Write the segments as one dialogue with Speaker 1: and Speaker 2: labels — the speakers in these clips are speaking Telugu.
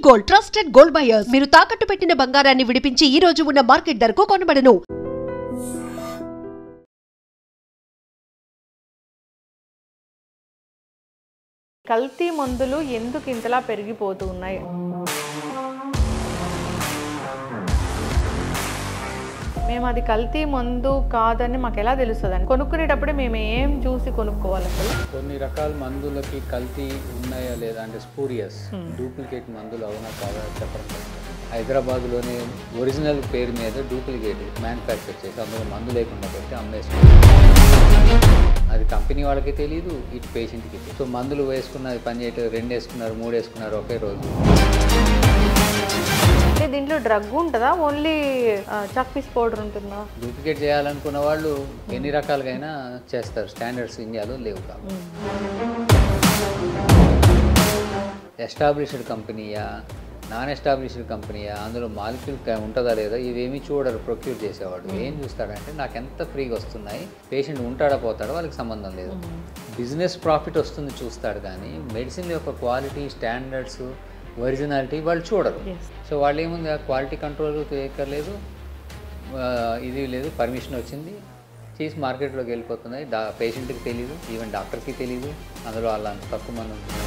Speaker 1: గోల్డ్ ట్రస్టెడ్ గోల్డ్ బయర్స్ మీరు తాకట్టు పెట్టిన బంగారాన్ని విడిపించి ఈ రోజు ఉన్న మార్కెట్ ధరకు కొనబడను.
Speaker 2: కల్తీ మందులు ఎందుకు ఇంతలా పెరిగిపోతూ ఉన్నాయి? మేము అది కల్తీ మందు కాదని మాకు ఎలా తెలుస్తుందండి? కొనుక్కునేటప్పుడే మేము ఏం చూసి కొనుక్కోవాలి? అసలు
Speaker 3: కొన్ని రకాల మందులకి కల్తీ ఉన్నాయా లేదా అంటే స్పూరియస్ డూప్లికేట్ మందులు అవునా కాదా చెప్పడం కష్టం. హైదరాబాద్లోనే ఒరిజినల్ పేరు మీద డూప్లికేట్ మ్యానుఫ్యాక్చర్ చేసి అందులో మందు లేకుండా పెట్టి అమ్మేస్తున్నారు. అది కంపెనీ వాళ్ళకి తెలియదు, ఇటు పేషెంట్కి తెలియదు. సో మందులు వేసుకున్నది పని చేయట్లేదు, 2 వేసుకున్నారు 3 వేసుకున్నారు ఒకే రోజు.
Speaker 2: అంటే దీంట్లో డ్రగ్ ఉంటుందా, ఓన్లీ చాక్ పీస్ పౌడర్ ఉంటుందా?
Speaker 3: డూప్లికేట్ చేయాలనుకున్న వాళ్ళు ఎన్ని రకాలుగైనా చేస్తారు. స్టాండర్డ్స్ ఇండియాలో లేవు కాబట్టి ఎస్టాబ్లిష్డ్ కంపెనీయా నాన్ ఎస్టాబ్లిష్డ్ కంపెనీయా అందులో మాలిక్యూల్ ఉంటుందా లేదా ఇవేమీ చూడరు. ప్రొక్యూర్ చేసేవాడు ఏం చూస్తాడంటే నాకు ఎంత ఫ్రీగా వస్తున్నాయి, పేషెంట్ ఉంటాడా పోతాడో వాళ్ళకి సంబంధం లేదు. బిజినెస్ ప్రాఫిట్ వస్తుంది చూస్తాడు, కానీ మెడిసిన్ యొక్క క్వాలిటీ స్టాండర్డ్స్ ఒరిజినాలిటీ వాళ్ళు చూడరు. సో వాళ్ళు ఏముంది, క్వాలిటీ కంట్రోల్ చేయక్కర్లేదు, ఇది లేదు, పర్మిషన్ వచ్చింది చేసి మార్కెట్లోకి వెళ్ళిపోతున్నాయి. పేషెంట్కి తెలియదు, ఈవెన్ డాక్టర్కి తెలియదు, అందులో వాళ్ళ అంత తక్కువ మంది ఉంటుంది.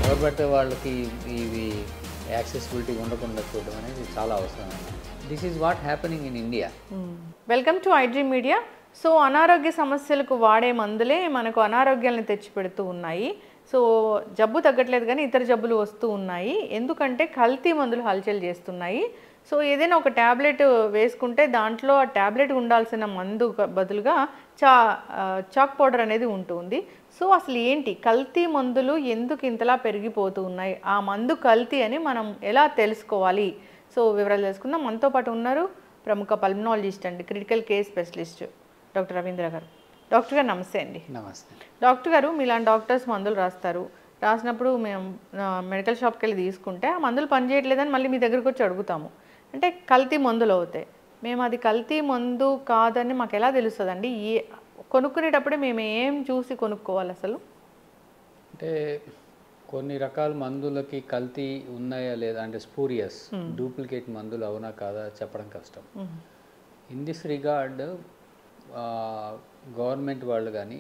Speaker 3: ఎవరు పడితే వాళ్ళకి ఇవి యాక్సెసిబిలిటీ ఉండకుండా చూడడం అనేది చాలా అవసరం. This is what happening in India.
Speaker 2: Welcome to iDream media. So అనారోగ్య సమస్యలకు వాడే మందులే మనకు అనారోగ్యాలను తెచ్చిపెడుతూ ఉన్నాయి. సో జబ్బు తగ్గట్లేదు కానీ ఇతర జబ్బులు వస్తూ ఉన్నాయి, ఎందుకంటే కల్తీ మందులు హల్చల్ చేస్తున్నాయి. సో ఏదైనా ఒక ట్యాబ్లెట్ వేసుకుంటే దాంట్లో ఆ ట్యాబ్లెట్ ఉండాల్సిన మందు బదులుగా చాక్ పౌడర్ అనేది ఉంటుంది. సో అసలు ఏంటి కల్తీ మందులు ఎందుకు ఇంతలా పెరిగిపోతూ ఉన్నాయి, ఆ మందు కల్తీ అని మనం ఎలా తెలుసుకోవాలి? సో వివరాలు తెలుసుకుందాం. మనతో పాటు ఉన్నారు ప్రముఖ పల్మనాలజిస్ట్ అండి, critical care specialist doctor Ravindra గారు. డాక్టర్ గారు నమస్తే అండి.
Speaker 3: నమస్తే
Speaker 2: డాక్టర్ గారు, మీలాంటి డాక్టర్స్ మందులు రాసినప్పుడు మేము మెడికల్ షాప్కి వెళ్ళి తీసుకుంటే ఆ మందులు పనిచేయట్లేదని మళ్ళీ మీ దగ్గరకు వచ్చి అడుగుతాము. అంటే కల్తీ మందులు అవుతాయి, మేము అది కల్తీ మందు కాదని మాకు ఎలా తెలుస్తుందండి? కొనుక్కునేటప్పుడే మేము ఏం చూసి కొనుక్కోవాలి అసలు?
Speaker 3: అంటే కొన్ని రకాల మందులకి కల్తీ ఉన్నాయా లేదా అంటే స్పూరియస్ డూప్లికేట్ మందులు అవునా కాదా చెప్పడం కష్టం. ఇన్ దిస్ రిగార్డ్ గవర్నమెంట్ వాళ్ళు కానీ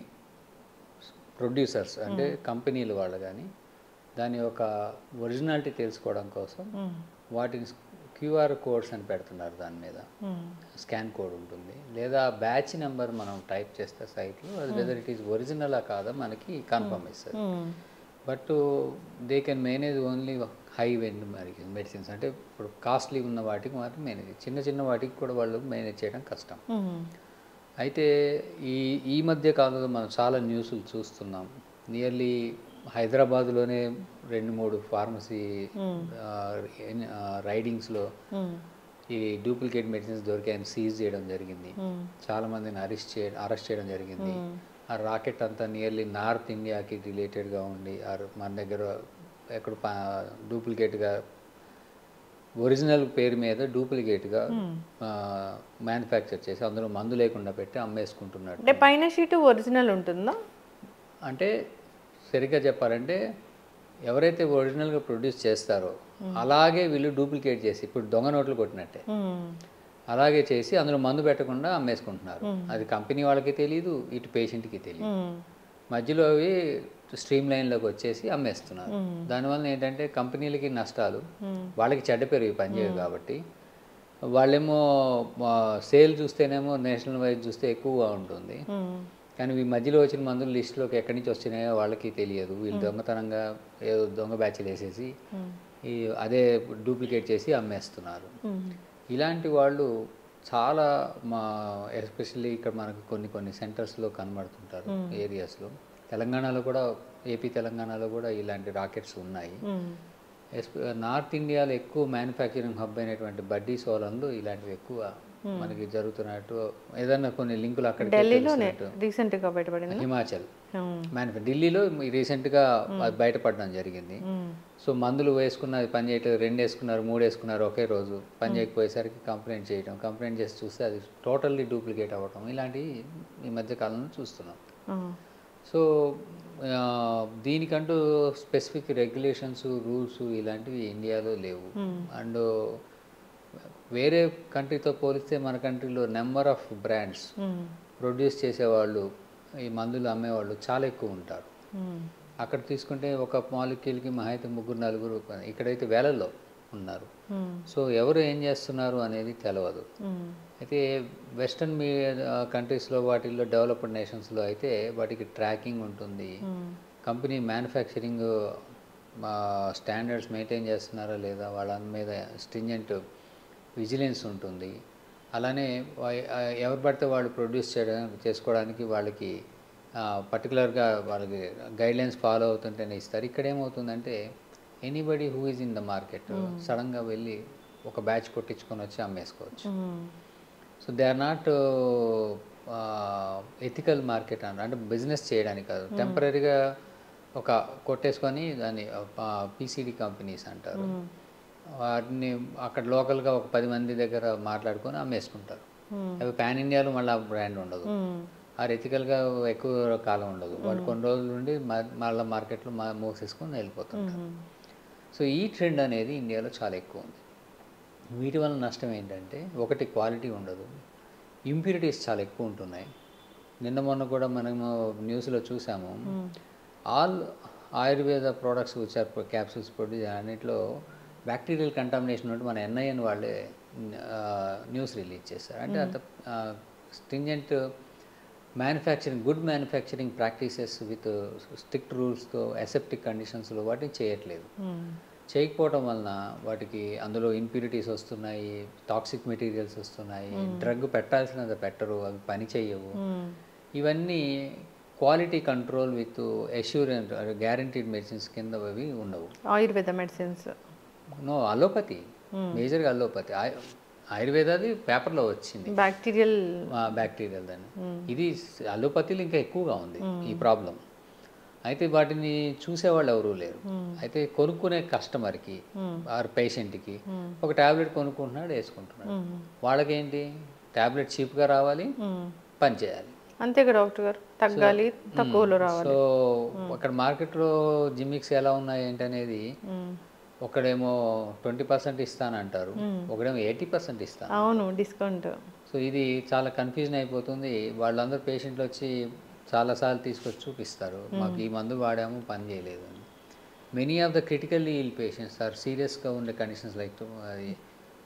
Speaker 3: ప్రొడ్యూసర్స్ అంటే కంపెనీల వాళ్ళు కానీ దాని యొక్క ఒరిజినాలిటీ తెలుసుకోవడం కోసం వాటిని QR కోడ్స్ అని పెడుతున్నారు. దాని మీద స్కాన్ కోడ్ ఉంటుంది, లేదా బ్యాచ్ నెంబర్ మనం టైప్ చేస్తే సైట్లో అది వెదర్ ఇట్ ఈస్ ఒరిజినలా కాదా మనకి కన్ఫర్మ్ ఇస్తుంది. But they can manage only high end medicines. అంటే ఇప్పుడు కాస్ట్లీ ఉన్న వాటికి మాత్రం మేనేజ్, చిన్న చిన్న వాటికి కూడా వాళ్ళు మేనేజ్ చేయడం కష్టం. అయితే ఈ మధ్య కాలంలో మనం చాలా న్యూస్లు చూస్తున్నాం. నియర్లీ హైదరాబాద్లోనే 2-3 ఫార్మసీ రైడింగ్స్లో ఈ డూప్లికేట్ మెడిసిన్స్ దొరికాయని సీజ్ చేయడం జరిగింది. చాలామందిని అరెస్ట్ చేయడం జరిగింది. ఆ రాకెట్ అంతా నియర్లీ నార్త్ ఇండియాకి రిలేటెడ్గా ఉండి మన దగ్గర ఎక్కడ డూప్లికేట్గా ఒరిజినల్ పేరు మీద డూప్లికేట్గా మ్యానుఫ్యాక్చర్ చేసి అందులో మందు లేకుండా పెట్టి అమ్మేసుకుంటున్నాడు.
Speaker 2: అంటే పైన షీటు ఒరిజినల్ ఉంటుందా?
Speaker 3: అంటే సరిగ్గా చెప్పాలంటే ఎవరైతే ఒరిజినల్గా ప్రొడ్యూస్ చేస్తారో అలాగే వీళ్ళు డూప్లికేట్ చేసి ఇప్పుడు దొంగ నోట్లు కొట్టినట్టే అలాగే చేసి అందులో మందు పెట్టకుండా అమ్మేసుకుంటున్నారు. అది కంపెనీ వాళ్ళకి తెలియదు, ఇటు పేషెంట్కి తెలియదు. మధ్యలో అవి స్ట్రీమ్ లైన్లోకి వచ్చేసి అమ్మేస్తున్నారు. దానివల్ల ఏంటంటే కంపెనీలకి నష్టాలు, వాళ్ళకి చెడ్డ పేరు పనిచేయదు కాబట్టి. వాళ్ళేమో సేల్ చూస్తేనేమో నేషనల్ వైజ్ చూస్తే ఎక్కువగా ఉంటుంది, కానీ ఈ మధ్యలో వచ్చిన మందుల లిస్టులోకి ఎక్కడి నుంచి వచ్చినాయో వాళ్ళకి తెలియదు. వీళ్ళు దొంగతనంగా ఏదో దొంగ బ్యాచ్లు వేసేసి అదే డూప్లికేట్ చేసి అమ్మేస్తున్నారు. ఇలాంటి వాళ్ళు చాలా ఎస్పెషల్లీ ఇక్కడ మనకు కొన్ని సెంటర్స్లో కనబడుతుంటారు, ఏరియాస్లో. తెలంగాణలో కూడా, ఏపీ తెలంగాణలో కూడా ఇలాంటి రాకెట్స్ ఉన్నాయి. నార్త్ ఇండియాలో ఎక్కువ మ్యానుఫ్యాక్చరింగ్ హబ్ అయినటువంటి బడ్డీ సోలంలో ఇలాంటివి ఎక్కువ మనకి జరుగుతున్నట్టు ఏదన్నా కొన్ని లింకులు అక్కడ
Speaker 2: రీసెంట్గా బయటపడింది.
Speaker 3: హిమాచల్ ఢిల్లీలో రీసెంట్గా అది బయటపడడం జరిగింది. సో మందులు వేసుకున్నది పని చేయట్లేదు, 2 వేసుకున్నారు 3 వేసుకున్నారు ఒకే రోజు, పని చేయకపోయేసరికి కంప్లైంట్ చేసి చూస్తే అది టోటల్లీ డూప్లికేట్ అవ్వటం, ఇలాంటివి ఈ మధ్య కాలంలో చూస్తున్నాం. సో దీనికంటూ స్పెసిఫిక్ రెగ్యులేషన్స్ రూల్స్ ఇలాంటివి ఇండియాలో లేవు. అండ్ వేరే కంట్రీతో పోలిస్తే మన కంట్రీలో నెంబర్ ఆఫ్ బ్రాండ్స్ ప్రొడ్యూస్ చేసేవాళ్ళు, ఈ మందులు అమ్మేవాళ్ళు చాలా ఎక్కువ ఉంటారు. అక్కడ తీసుకుంటే ఒక మాలిక్యూల్కి మహా అయితే 3-4, ఇక్కడైతే వేలల్లో ఉన్నారు. సో ఎవరు ఏం చేస్తున్నారు అనేది తెలియదు. అయితే వెస్టర్న్ కంట్రీస్లో వాటిల్లో డెవలప్డ్ నేషన్స్లో అయితే వాటికి ట్రాకింగ్ ఉంటుంది. కంపెనీ మ్యానుఫ్యాక్చరింగ్ స్టాండర్డ్స్ మెయింటైన్ చేస్తున్నారా లేదా వాళ్ళ మీద స్ట్రింజెంట్ విజిలెన్స్ ఉంటుంది. అలానే ఎవరు పడితే వాళ్ళు ప్రొడ్యూస్ చేసుకోవడానికి వాళ్ళకి పర్టికులర్గా వాళ్ళకి గైడ్లైన్స్ ఫాలో అవుతుంటేనే ఇస్తారు. ఇక్కడ ఏమవుతుందంటే anybody who is in the market సడన్గా వెళ్ళి ఒక బ్యాచ్ కొట్టించుకొని వచ్చి అమ్మేసుకోవచ్చు. So they are not ethical market అంటే బిజినెస్ చేయడానికి కాదు, టెంపరీగా ఒక కొట్టేసుకొని దాన్ని పీసీడీ కంపెనీస్ అంటారు. వాటిని అక్కడ లోకల్గా ఒక 10 మంది దగ్గర మాట్లాడుకొని అమ్మేసుకుంటారు. అవి పాన్ ఇండియాలో మళ్ళీ ఆ బ్రాండ్ ఉండదు, ఆ ఎథికల్గా ఎక్కువ కాలం ఉండదు. వాళ్ళు కొన్ని రోజుల నుండి మళ్ళీ మార్కెట్లో మూసేసుకొని వెళ్ళిపోతుంటారు. సో ఈ ట్రెండ్ అనేది ఇండియాలో చాలా ఎక్కువ ఉంది. వీటి వల్ల నష్టం ఏంటంటే ఒకటి క్వాలిటీ ఉండదు, ఇంప్యూరిటీస్ చాలా ఎక్కువ ఉంటున్నాయి. నిన్న మొన్న కూడా మనము న్యూస్లో చూసాము, ఆల్ ఆయుర్వేద ప్రోడక్ట్స్ వచ్చారు క్యాప్సూల్స్ ప్రొడ్యూస్ అన్నింటిలో బ్యాక్టీరియల్ కంటామినేషన్ ఉంటే మన ఎన్ఐఎన్ వాళ్ళే న్యూస్ రిలీజ్ చేశారు. అంటే అంత stringent manufacturing, good manufacturing practices with strict రూల్స్తో అసెప్టిక్ కండిషన్స్లో వాటిని చేయట్లేదు. చేయకపోవడం వలన వాటికి అందులో ఇంప్యూరిటీస్ వస్తున్నాయి, టాక్సిక్ మెటీరియల్స్ వస్తున్నాయి, డ్రగ్ పెట్టాల్సినంత పెట్టరు, అవి పని చేయవు. ఇవన్నీ quality control with assurance guaranteed medicines కింద అవి ఉండవు.
Speaker 2: ఆయుర్వేద మెడిసిన్స్
Speaker 3: నో, అలోపతి, మేజర్గా అలోపతి. ఆయుర్వేదాది పేపర్లో వచ్చింది బ్యాక్టీరియల్ దాన్ని. ఇది అలోపతిలో ఇంకా ఎక్కువగా ఉంది ఈ ప్రాబ్లం. అయితే వాటిని చూసేవాళ్ళు ఎవరూ లేరు. అయితే కొనుక్కునే కస్టమర్కి ఆర్ పేషెంట్కి ఒక ట్యాబ్లెట్ కొనుక్కుంటున్నాడు, వేసుకుంటున్నాడు. వాళ్ళకేంటి, ట్యాబ్లెట్ చీప్గా రావాలి, పని చేయాలి,
Speaker 2: అంతేగా డాక్టర్ గారు, తగ్గాలి, తక్కువలో రావాలి.
Speaker 3: సో అక్కడ మార్కెట్లో జిమ్మిక్స్ ఎలా ఉన్నాయి ఏంటనేది, ఒకడేమో 20% ఇస్తానంటారు, ఒకడేమో 80% ఇస్తాను.
Speaker 2: అవును, డిస్కౌంట్.
Speaker 3: సో ఇది చాలా కన్ఫ్యూజన్ అయిపోతుంది. వాళ్ళందరూ పేషెంట్లు వచ్చి చాలాసార్లు తీసుకొచ్చి చూపిస్తారు, మాకు ఈ మందు వాడాము పని చేయలేదు అని. Many of the critically ill patients are సీరియస్గా ఉండే కండిషన్స్ లైక్ అది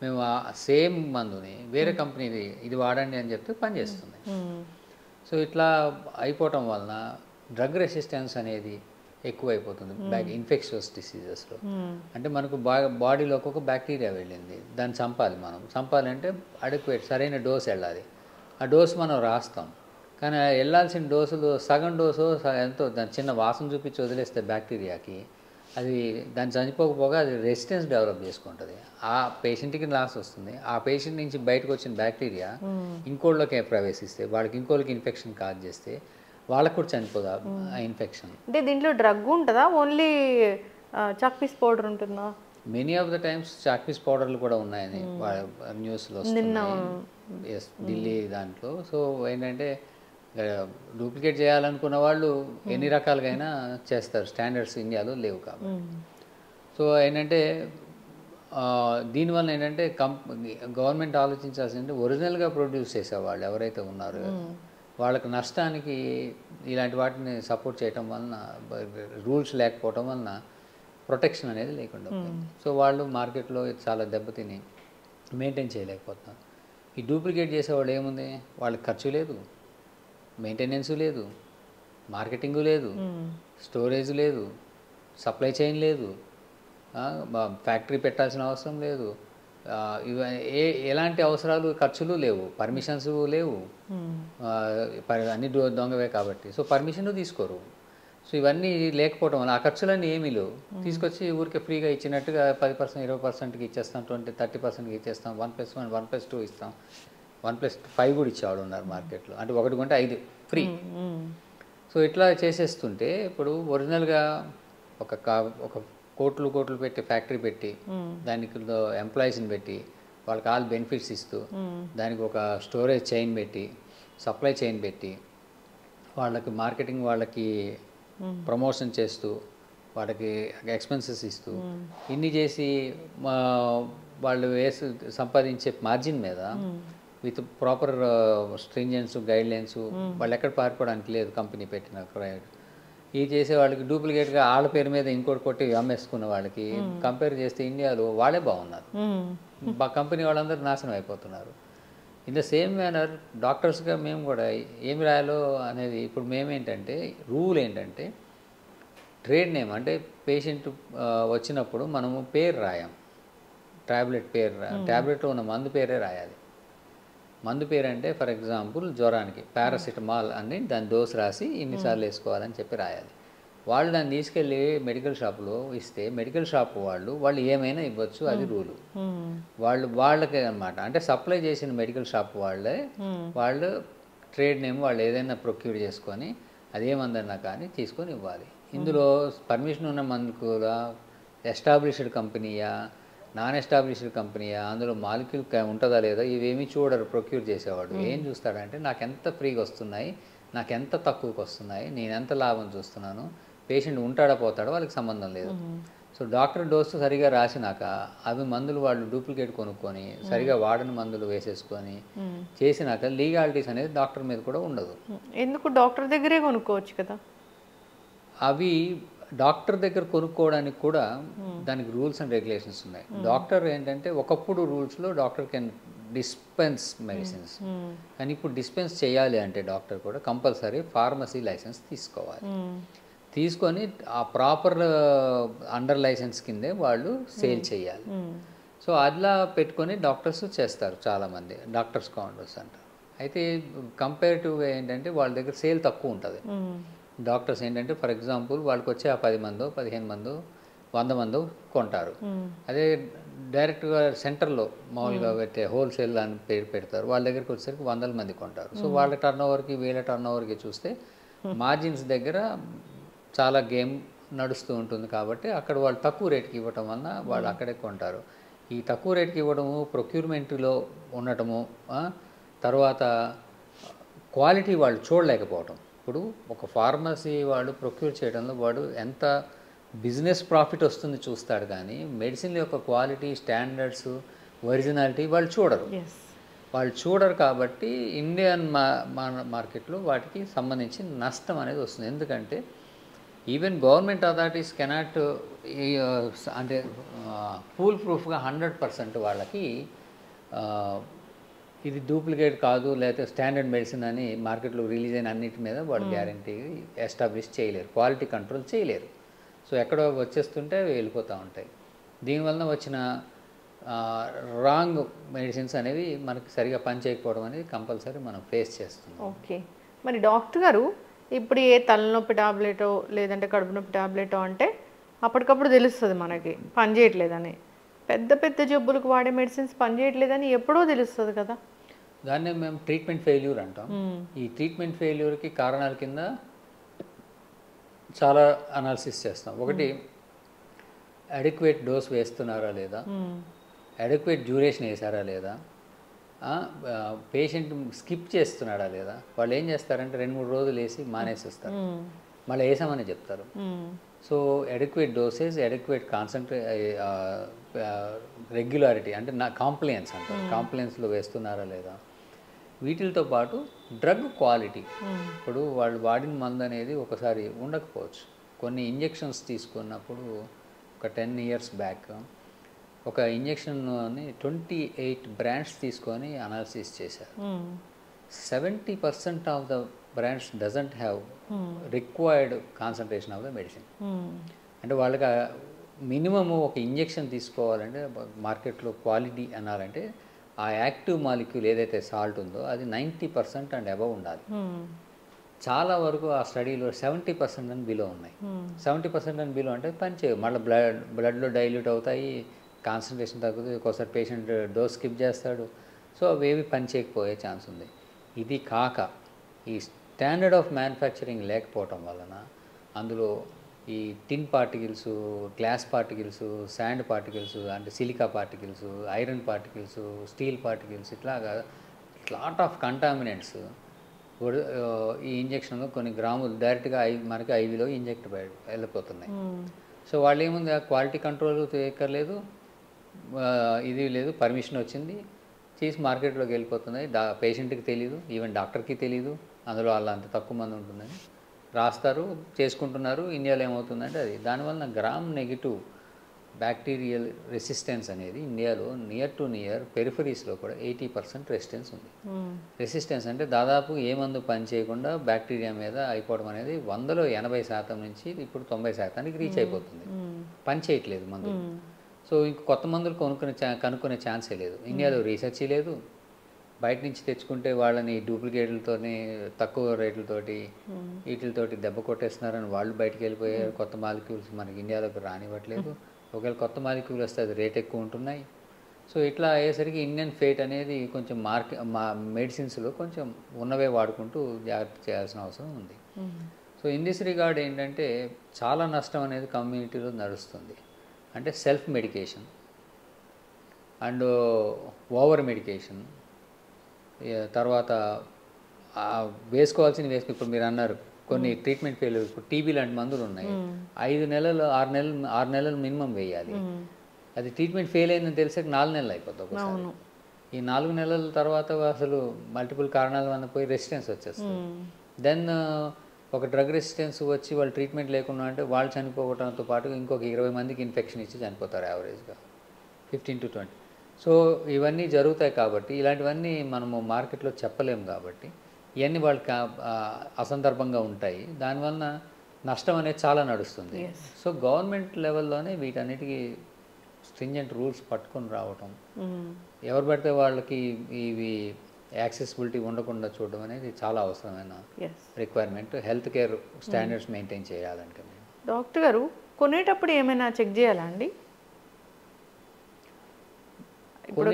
Speaker 3: మేము ఆ సేమ్ మందుని వేరే కంపెనీది ఇది వాడండి అని చెప్తే పని చేస్తుంది. సో ఇట్లా అయిపోవటం వలన డ్రగ్ రెసిస్టెన్స్ అనేది ఎక్కువైపోతుంది ఇన్ఫెక్షన్స్ డిసీజెస్లో. అంటే మనకు బాడీలోకి ఒక బ్యాక్టీరియా వెళ్ళింది, దాన్ని చంపాలంటే అడెక్వేట్ సరైన డోస్ వెళ్ళాలి. ఆ డోస్ మనం రాస్తాం, కానీ వెళ్ళాల్సిన డోసులు సగం డోసు ఎంతో దాని చిన్న వాసన చూపించి వదిలేస్తే బ్యాక్టీరియాకి అది దాన్ని చనిపోకపోగా అది రెసిస్టెన్స్ డెవలప్ చేసుకుంటుంది. ఆ పేషెంట్కి లాస్ వస్తుంది. ఆ పేషెంట్ నుంచి బయటకు వచ్చిన బ్యాక్టీరియా ఇంకోళ్ళకి ప్రవేశిస్తే వాళ్ళకి ఇంకోళ్ళకి ఇన్ఫెక్షన్ కాజ్ చేస్తే వాళ్ళకు కూడా చనిపోదా ఆ ఇన్ఫెక్షన్.
Speaker 2: అంటే దీంట్లో డ్రగ్ ఉంటుందా, ఓన్లీ చాక్పీస్ పౌడర్ ఉంటుందా?
Speaker 3: Many of the times chalk piece పౌడర్లు కూడా ఉన్నాయని న్యూస్లో వస్తున్నాయి. ఎస్, ఢిల్లీ దాంట్లో. సో ఏంటంటే డూప్లికేట్ చేయాలనుకున్న వాళ్ళు ఎన్ని రకాలుగైనా చేస్తారు, స్టాండర్డ్స్ ఇండియాలో లేవు కాబట్టి. సో ఏంటంటే దీనివల్ల ఏంటంటే గవర్నమెంట్ ఆలోచించాల్సిందంటే ఒరిజినల్గా ప్రొడ్యూస్ చేసేవాళ్ళు ఎవరైతే ఉన్నారో వాళ్ళకి నష్టానికి ఇలాంటి వాటిని సపోర్ట్ చేయటం వలన, రూల్స్ లేకపోవటం వలన ప్రొటెక్షన్ అనేది లేకుండా పోయింది. సో వాళ్ళు మార్కెట్లో చాలా దెబ్బతిని మెయింటైన్ చేయలేకపోతున్నారు. ఈ డూప్లికేట్ చేసేవాళ్ళు ఏముంది, వాళ్ళకి ఖర్చు లేదు, మెయింటెనెన్స్ లేదు, మార్కెటింగు లేదు, స్టోరేజ్ లేదు, సప్లై చైన్ లేదు, ఫ్యాక్టరీ పెట్టాల్సిన అవసరం లేదు, ఎలాంటి అవసరాలు ఖర్చులు లేవు, పర్మిషన్స్ లేవు, అన్ని దొంగవే కాబట్టి. సో పర్మిషన్ తీసుకోరు. సో ఇవన్నీ లేకపోవడం వల్ల ఆ ఖర్చులన్నీ ఏమీ లేవు. తీసుకొచ్చి ఊరికే ఫ్రీగా ఇచ్చినట్టుగా 10%, 20%కి ఇచ్చేస్తాం, 30%కి ఇచ్చేస్తాం, 1+1, 1+2 ఇస్తాం, 1+5 కూడా ఇచ్చేవాళ్ళు ఉన్నారు మార్కెట్లో. అంటే 1 కొంటే 5 ఫ్రీ. సో ఇట్లా చేసేస్తుంటే ఇప్పుడు ఒరిజినల్గా ఒక కోట్లు పెట్టి ఫ్యాక్టరీ పెట్టి దానికి ఎంప్లాయీస్ని పెట్టి వాళ్ళకి ఆల్ బెనిఫిట్స్ ఇస్తూ దానికి ఒక స్టోరేజ్ చైన్ పెట్టి సప్లై చైన్ పెట్టి వాళ్ళకి మార్కెటింగ్ వాళ్ళకి ప్రమోషన్ చేస్తూ వాళ్ళకి ఎక్స్పెన్సెస్ ఇస్తూ ఇన్ని చేసి వాళ్ళు సంపాదించే మార్జిన్ మీద విత్ ప్రాపర్ స్ట్రింజెన్స్ గైడ్లైన్స్ వాళ్ళు ఎక్కడ పారిపోవడానికి లేదు కంపెనీ పెట్టిన ఈ చేసే వాళ్ళకి డూప్లికేట్గా వాళ్ళ పేరు మీద ఇంకోటి కొట్టి అమ్మేసుకున్న వాళ్ళకి కంపేర్ చేస్తే ఇండియాలో వాళ్ళే బాగున్నారు, కంపెనీ వాళ్ళందరూ నాశనం అయిపోతున్నారు. ఇన్ ద సేమ్ మేనర్ డాక్టర్స్గా మేము కూడా ఏమి రాయాలో అనేది ఇప్పుడు మేమేంటంటే రూల్ ఏంటంటే ట్రేడ్ నేమ్ అంటే పేషెంట్ వచ్చినప్పుడు మనము పేరు రాయం, ట్యాబ్లెట్ పేరు ట్యాబ్లెట్లో ఉన్న మందు పేరే రాయాలి. మందు పేరు అంటే ఫర్ ఎగ్జాంపుల్ జ్వరానికి పారాసిటమాల్ అని దాని డోస్ రాసి ఇన్నిసార్లు వేసుకోవాలని చెప్పి రాయాలి. వాళ్ళు దాన్ని తీసుకెళ్ళి మెడికల్ షాప్లో ఇస్తే మెడికల్ షాప్ వాళ్ళు ఏమైనా ఇవ్వచ్చు, అది రూలు. వాళ్ళకే అనమాట, అంటే సప్లై చేసిన మెడికల్ షాప్ వాళ్ళు ట్రేడ్ నేమ్ వాళ్ళు ఏదైనా ప్రొక్యూర్ చేసుకొని అదేమందన్నా కానీ తీసుకొని ఇవ్వాలి. ఇందులో పర్మిషన్ ఉన్న మందు కూడా ఎస్టాబ్లిష్డ్ కంపెనీయా నాన్ ఎస్టాబ్లిష్డ్ కంపెనీయా, అందులో మాలిక్యూల్ ఉంటుందా లేదా ఇవేమీ చూడరు ప్రొక్యూర్ చేసేవాడు. ఏం చూస్తాడంటే నాకు ఎంత ఫ్రీగా వస్తున్నాయి, నాకు ఎంత తక్కువకి వస్తున్నాయి, నేను ఎంత లాభం చూస్తున్నాను, పేషెంట్ ఉంటాడా పోతాడో వాళ్ళకి సంబంధం లేదు. సో డాక్టర్ డోసు సరిగా రాసినాక అవి మందులు వాళ్ళు డూప్లికేట్ కొనుక్కొని సరిగా వాడని మందులు వేసేసుకొని చేసినాక లీగాలిటీస్ అనేది డాక్టర్ మీద కూడా ఉండదు.
Speaker 2: ఎందుకు డాక్టర్ దగ్గరే కొనుక్కోవచ్చు కదా?
Speaker 3: అవి డాక్టర్ దగ్గర కొనుక్కోవడానికి కూడా దానికి రూల్స్ అండ్ రెగ్యులేషన్స్ ఉన్నాయి. డాక్టర్ ఏంటంటే ఒకప్పుడు రూల్స్లో డాక్టర్ కెన్ డిస్పెన్స్ మెడిసిన్స్, కానీ ఇప్పుడు డిస్పెన్స్ చేయాలి అంటే డాక్టర్ కూడా కంపల్సరీ ఫార్మసీ లైసెన్స్ తీసుకోవాలి. తీసుకొని ఆ ప్రాపర్ అండర్ లైసెన్స్ కిందే వాళ్ళు సేల్ చేయాలి. సో అట్లా పెట్టుకొని డాక్టర్స్ చేస్తారు చాలామంది, డాక్టర్స్ కౌంటర్స్ అంటారు. అయితే కంపేరిటివ్గా ఏంటంటే వాళ్ళ దగ్గర సేల్ తక్కువ ఉంటుంది. డాక్టర్స్ ఏంటంటే ఫర్ ఎగ్జాంపుల్ వాళ్ళకి వచ్చే ఆ 10 మందో 15 మందో 100 మందో కొంటారు. అదే డైరెక్ట్గా సెంటర్లో మామూలుగా పెట్టే హోల్సేల్ అని పేరు పెడతారు, వాళ్ళ దగ్గరికి వచ్చేసరికి 100 మంది కొంటారు. సో వాళ్ళ టర్న్ ఓవర్కి వీళ్ళ టర్న్ ఓవర్కి చూస్తే మార్జిన్స్ దగ్గర చాలా గేమ్ నడుస్తూ ఉంటుంది. కాబట్టి అక్కడ వాళ్ళు తక్కువ రేట్కి ఇవ్వటం వలన వాళ్ళు అక్కడే కొంటారు. ఈ తక్కువ రేట్కి ఇవ్వడము, ప్రొక్యూర్మెంట్లో ఉండటము, తర్వాత క్వాలిటీ వాళ్ళు చూడలేకపోవటం. ఇప్పుడు ఒక ఫార్మసీ వాడు ప్రొక్యూర్ చేయడంలో వాడు ఎంత బిజినెస్ ప్రాఫిట్ వస్తుంది చూస్తాడు, కానీ మెడిసిన్ యొక్క క్వాలిటీ, స్టాండర్డ్స్, ఒరిజినాలిటీ వాళ్ళు చూడరు. కాబట్టి ఇండియన్ మార్కెట్లో వాటికి సంబంధించి నష్టం అనేది వస్తుంది. ఎందుకంటే ఈవెన్ గవర్నమెంట్ అథారిటీస్ కెనాట్ అంటే ఫుల్ ప్రూఫ్గా 100% వాళ్ళకి ఇది డూప్లికేట్ కాదు లేకపోతే స్టాండర్డ్ మెడిసిన్ అని మార్కెట్లో రిలీజ్ అయిన అన్నిటి మీద వాళ్ళు గ్యారంటీ ఎస్టాబ్లిష్ చేయలేరు, క్వాలిటీ కంట్రోల్ చేయలేరు. సో ఎక్కడో వచ్చేస్తుంటే వెళ్ళిపోతూ ఉంటాయి. దీనివల్ల వచ్చిన రాంగ్ మెడిసిన్స్ అనేవి మనకి సరిగా పనిచేయకపోవడం అనేది కంపల్సరీ మనం ఫేస్ చేస్తున్నాం.
Speaker 2: ఓకే, మరి డాక్టర్ గారు ఇప్పుడు ఏ తలనొప్పి టాబ్లెటో లేదంటే కడుపు నొప్పి టాబ్లెటో అంటే అప్పటికప్పుడు తెలుస్తుంది మనకి పనిచేయట్లేదని. పెద్ద పెద్ద జబ్బులకు వాడే మెడిసిన్స్ పనిచేయట్లేదని ఎప్పుడో తెలుస్తుంది కదా.
Speaker 3: దాన్నే మేము ట్రీట్మెంట్ ఫెయిల్యూర్ అంటాం. ఈ ట్రీట్మెంట్ ఫెయిల్యూర్కి కారణాల కింద చాలా అనాలిసిస్ చేస్తాం. ఒకటి, అడిక్వేట్ డోస్ వేస్తున్నారా లేదా, అడిక్వేట్ డ్యూరేషన్ వేసారా లేదా, పేషెంట్ స్కిప్ చేస్తున్నాడా లేదా. వాళ్ళు ఏం చేస్తారంటే 2-3 రోజులు వేసి మానేసేస్తారు, మళ్ళీ వేసామని చెప్తారు. So adequate dosage, adequate regularity అంటే కాంప్లయన్స్ అంటారు, కాంప్లయన్స్లో వేస్తున్నారా లేదా. వీటితో పాటు డ్రగ్ క్వాలిటీ, ఇప్పుడు వాళ్ళు వాడిన మందు అనేది ఒకసారి ఉండకపోవచ్చు. కొన్ని ఇంజెక్షన్స్ తీసుకున్నప్పుడు ఒక 10 years బ్యాక్ ఒక ఇంజెక్షన్ని 28 బ్రాండ్స్ తీసుకొని అనాలిసిస్ చేశారు. 70% of the brands doesn't have required concentration of the medicine. అంటే వాళ్ళకి మినిమము ఒక ఇంజెక్షన్ తీసుకోవాలంటే మార్కెట్లో క్వాలిటీ అనాలంటే ఆ యాక్టివ్ మాలిక్యూల్ ఏదైతే సాల్ట్ ఉందో అది 90% అండ్ అబవ్ ఉండాలి. చాలా వరకు ఆ స్టడీలో 70% అని బిలో ఉన్నాయి. 70% అని బిలో అంటే పని చేయవు, మళ్ళీ బ్లడ్లో డైల్యూట్ అవుతాయి, కాన్సన్ట్రేషన్ తగ్గుతుంది, ఒక్కోసారి పేషెంట్ డోస్ స్కిప్ చేస్తాడు. సో అవేవి పని చేయకపోయే ఛాన్స్ ఉంది. ఇది కాక ఈ స్టాండర్డ్ ఆఫ్ మ్యానుఫ్యాక్చరింగ్ లేకపోవటం వలన అందులో ఈ tin particles, glass particles, sand particles అంటే silica particles, iron particles, steel particles, ఇట్లాగా లాట్ ఆఫ్ కంటామినెంట్స్ ఈ ఇంజక్షన్లో కొన్ని గ్రాములు డైరెక్ట్గా మనకి ఐవిలో ఇంజెక్ట్ వెళ్ళిపోతున్నాయి. సో వాళ్ళు ఏముంది, ఆ క్వాలిటీ కంట్రోల్ చేయక్కర్లేదు, ఇది లేదు, పర్మిషన్ వచ్చింది, చేసి మార్కెట్లోకి వెళ్ళిపోతున్నాయి. పేషెంట్కి తెలియదు, ఈవెన్ డాక్టర్కి తెలియదు అందులో వాళ్ళ అంత తక్కువ మంది ఉంటుందని రాస్తారు, చేసుకుంటున్నారు. ఇండియాలో ఏమవుతుందంటే అది దానివల్ల గ్రామ్ నెగిటివ్ బ్యాక్టీరియల్ రెసిస్టెన్స్ అనేది ఇండియాలో నియర్ పెరిఫరీస్లో కూడా 80% రెసిస్టెన్స్ ఉంది. రెసిస్టెన్స్ అంటే దాదాపు ఏ మందు పని చేయకుండా బ్యాక్టీరియా మీద అయిపోవడం అనేది 100లో 80% నుంచి ఇప్పుడు 90%కి రీచ్ అయిపోతుంది. పని చేయట్లేదు మందులు. సో ఇంక కొత్త మందులు కనుక్కునే ఛాన్సే లేదు. ఇండియాలో రీసెర్చ్ లేదు. బయట నుంచి తెచ్చుకుంటే వాళ్ళని డూప్లికేట్లతోని తక్కువ రేట్లతోటి వీటితోటి దెబ్బ కొట్టేస్తున్నారని వాళ్ళు బయటికి వెళ్ళిపోయారు. కొత్త మాలిక్యూల్స్ మనకి ఇండియాలోకి రానివ్వట్లేదు. ఒకవేళ కొత్త మాలిక్యూల్ వస్తే అది రేట్ ఎక్కువ ఉంటున్నాయి. సో ఇట్లా అయ్యేసరికి ఇండియన్ ఫేట్ అనేది కొంచెం మెడిసిన్స్లో కొంచెం ఉన్నవే వాడుకుంటూ జాగ్రత్త చేయాల్సిన అవసరం ఉంది. సో ఇన్ దిస్ రిగార్డ్ ఏంటంటే చాలా నష్టం అనేది కమ్యూనిటీలో నడుస్తుంది. అంటే self medication and over medication, తర్వాత వేసుకోవాల్సిన ఇప్పుడు మీరు అన్నారు కొన్ని ట్రీట్మెంట్ ఫెయిల్యూర్, ఇప్పుడు టీబీ లాంటి మందులు ఉన్నాయి, 5 నెలలు 6 నెలలు మినిమం వేయాలి. అది ట్రీట్మెంట్ ఫెయిల్ అయిందని తెలిసాక 4 నెలలు అయిపోతుంది ఒకసారి. ఈ 4 నెలల తర్వాత అసలు మల్టిపుల్ కారణాల వల్ల పోయి రెసిస్టెన్స్ వచ్చేస్తుంది. దెన్ ఒక డ్రగ్ రెసిస్టెన్స్ వచ్చి వాళ్ళు ట్రీట్మెంట్ లేకుండా అంటే వాళ్ళు చనిపోవడంతో పాటు ఇంకొక 20 మందికి ఇన్ఫెక్షన్ ఇచ్చి చనిపోతారు యావరేజ్గా 15 to 20. సో ఇవన్నీ జరుగుతాయి కాబట్టి ఇలాంటివన్నీ మనము మార్కెట్లో చెప్పలేము కాబట్టి ఇవన్నీ వాళ్ళకి అసందర్భంగా ఉంటాయి. దానివల్ల నష్టం అనేది చాలా నడుస్తుంది. సో గవర్నమెంట్ లెవెల్లోనే వీటన్నిటికీ స్ట్రింజెంట్ రూల్స్ పట్టుకొని రావటం, ఎవరు పడితే వాళ్ళకి ఇవి యాక్సెసిబిలిటీ ఉండకుండా చూడడం అనేది చాలా అవసరమైన requirement health care standards maintain చేయాలంటే.
Speaker 2: డాక్టర్ గారు కొనేటప్పుడు ఏమైనా చెక్ చేయాలా అండి? ఇప్పుడు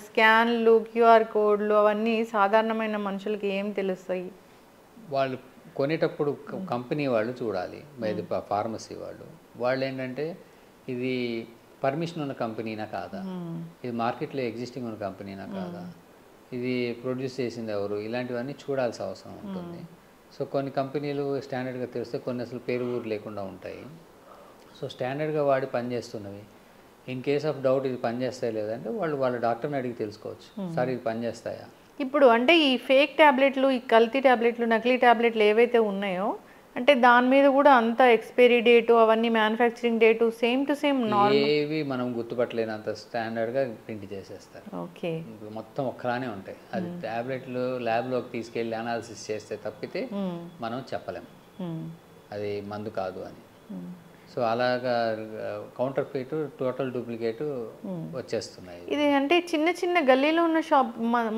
Speaker 2: స్కాన్లు, క్యూఆర్ కోడ్లు అవన్నీ సాధారణమైన మనుషులకి ఏం తెలుస్తాయి?
Speaker 3: వాళ్ళు కొనేటప్పుడు కంపెనీ వాళ్ళు చూడాలి, బయట ఫార్మసీ వాళ్ళు ఏంటంటే ఇది పర్మిషన్ ఉన్న కంపెనీనా కాదా, ఇది మార్కెట్లో ఎగ్జిస్టింగ్ ఉన్న కంపెనీనా కాదా, ఇది ప్రొడ్యూస్ చేసింది ఎవరు, ఇలాంటివన్నీ చూడాల్సిన అవసరం ఉంటుంది. సో కొన్ని కంపెనీలు స్టాండర్డ్గా తెలిస్తే కొన్ని అసలు పేరు ఊరు లేకుండా ఉంటాయి. సో స్టాండర్డ్గా వాడి పనిచేస్తున్నవి ఇన్ కేస్ ఆఫ్ డౌట్ ఇది పనిచేస్తాయా లేదంటే వాళ్ళ డాక్టర్ని అడిగి తెలుసుకోవచ్చు, సార్ ఇది పనిచేస్తాయా.
Speaker 2: ఇప్పుడు అంటే ఈ ఫేక్ ట్యాబ్లెట్లు, ఈ కల్తీ ట్యాబ్లెట్లు, నకిలీ ట్యాబ్లెట్లు ఏవైతే ఉన్నాయో అంటే దాని మీద కూడా అంత ఎక్స్పైరీ డేటు అవన్నీ manufacturing date same to same
Speaker 3: ఏవి మనం గుర్తుపట్టలేనంత స్టాండర్డ్గా ప్రింట్ చేసేస్తారు.
Speaker 2: ఓకే,
Speaker 3: మొత్తం ఒక్కలానే ఉంటాయి. అది ట్యాబ్లెట్లు ల్యాబ్లోకి తీసుకెళ్ళి అనాలిసిస్ చేస్తే తప్పితే మనం చెప్పలేము అది మందు కాదు అని. సో అలాగా కౌంటర్ ఫీట్, టోటల్ డూప్లికేట్ వచ్చేస్తున్నాయి.
Speaker 2: ఇది అంటే చిన్న చిన్న గల్లీలో ఉన్న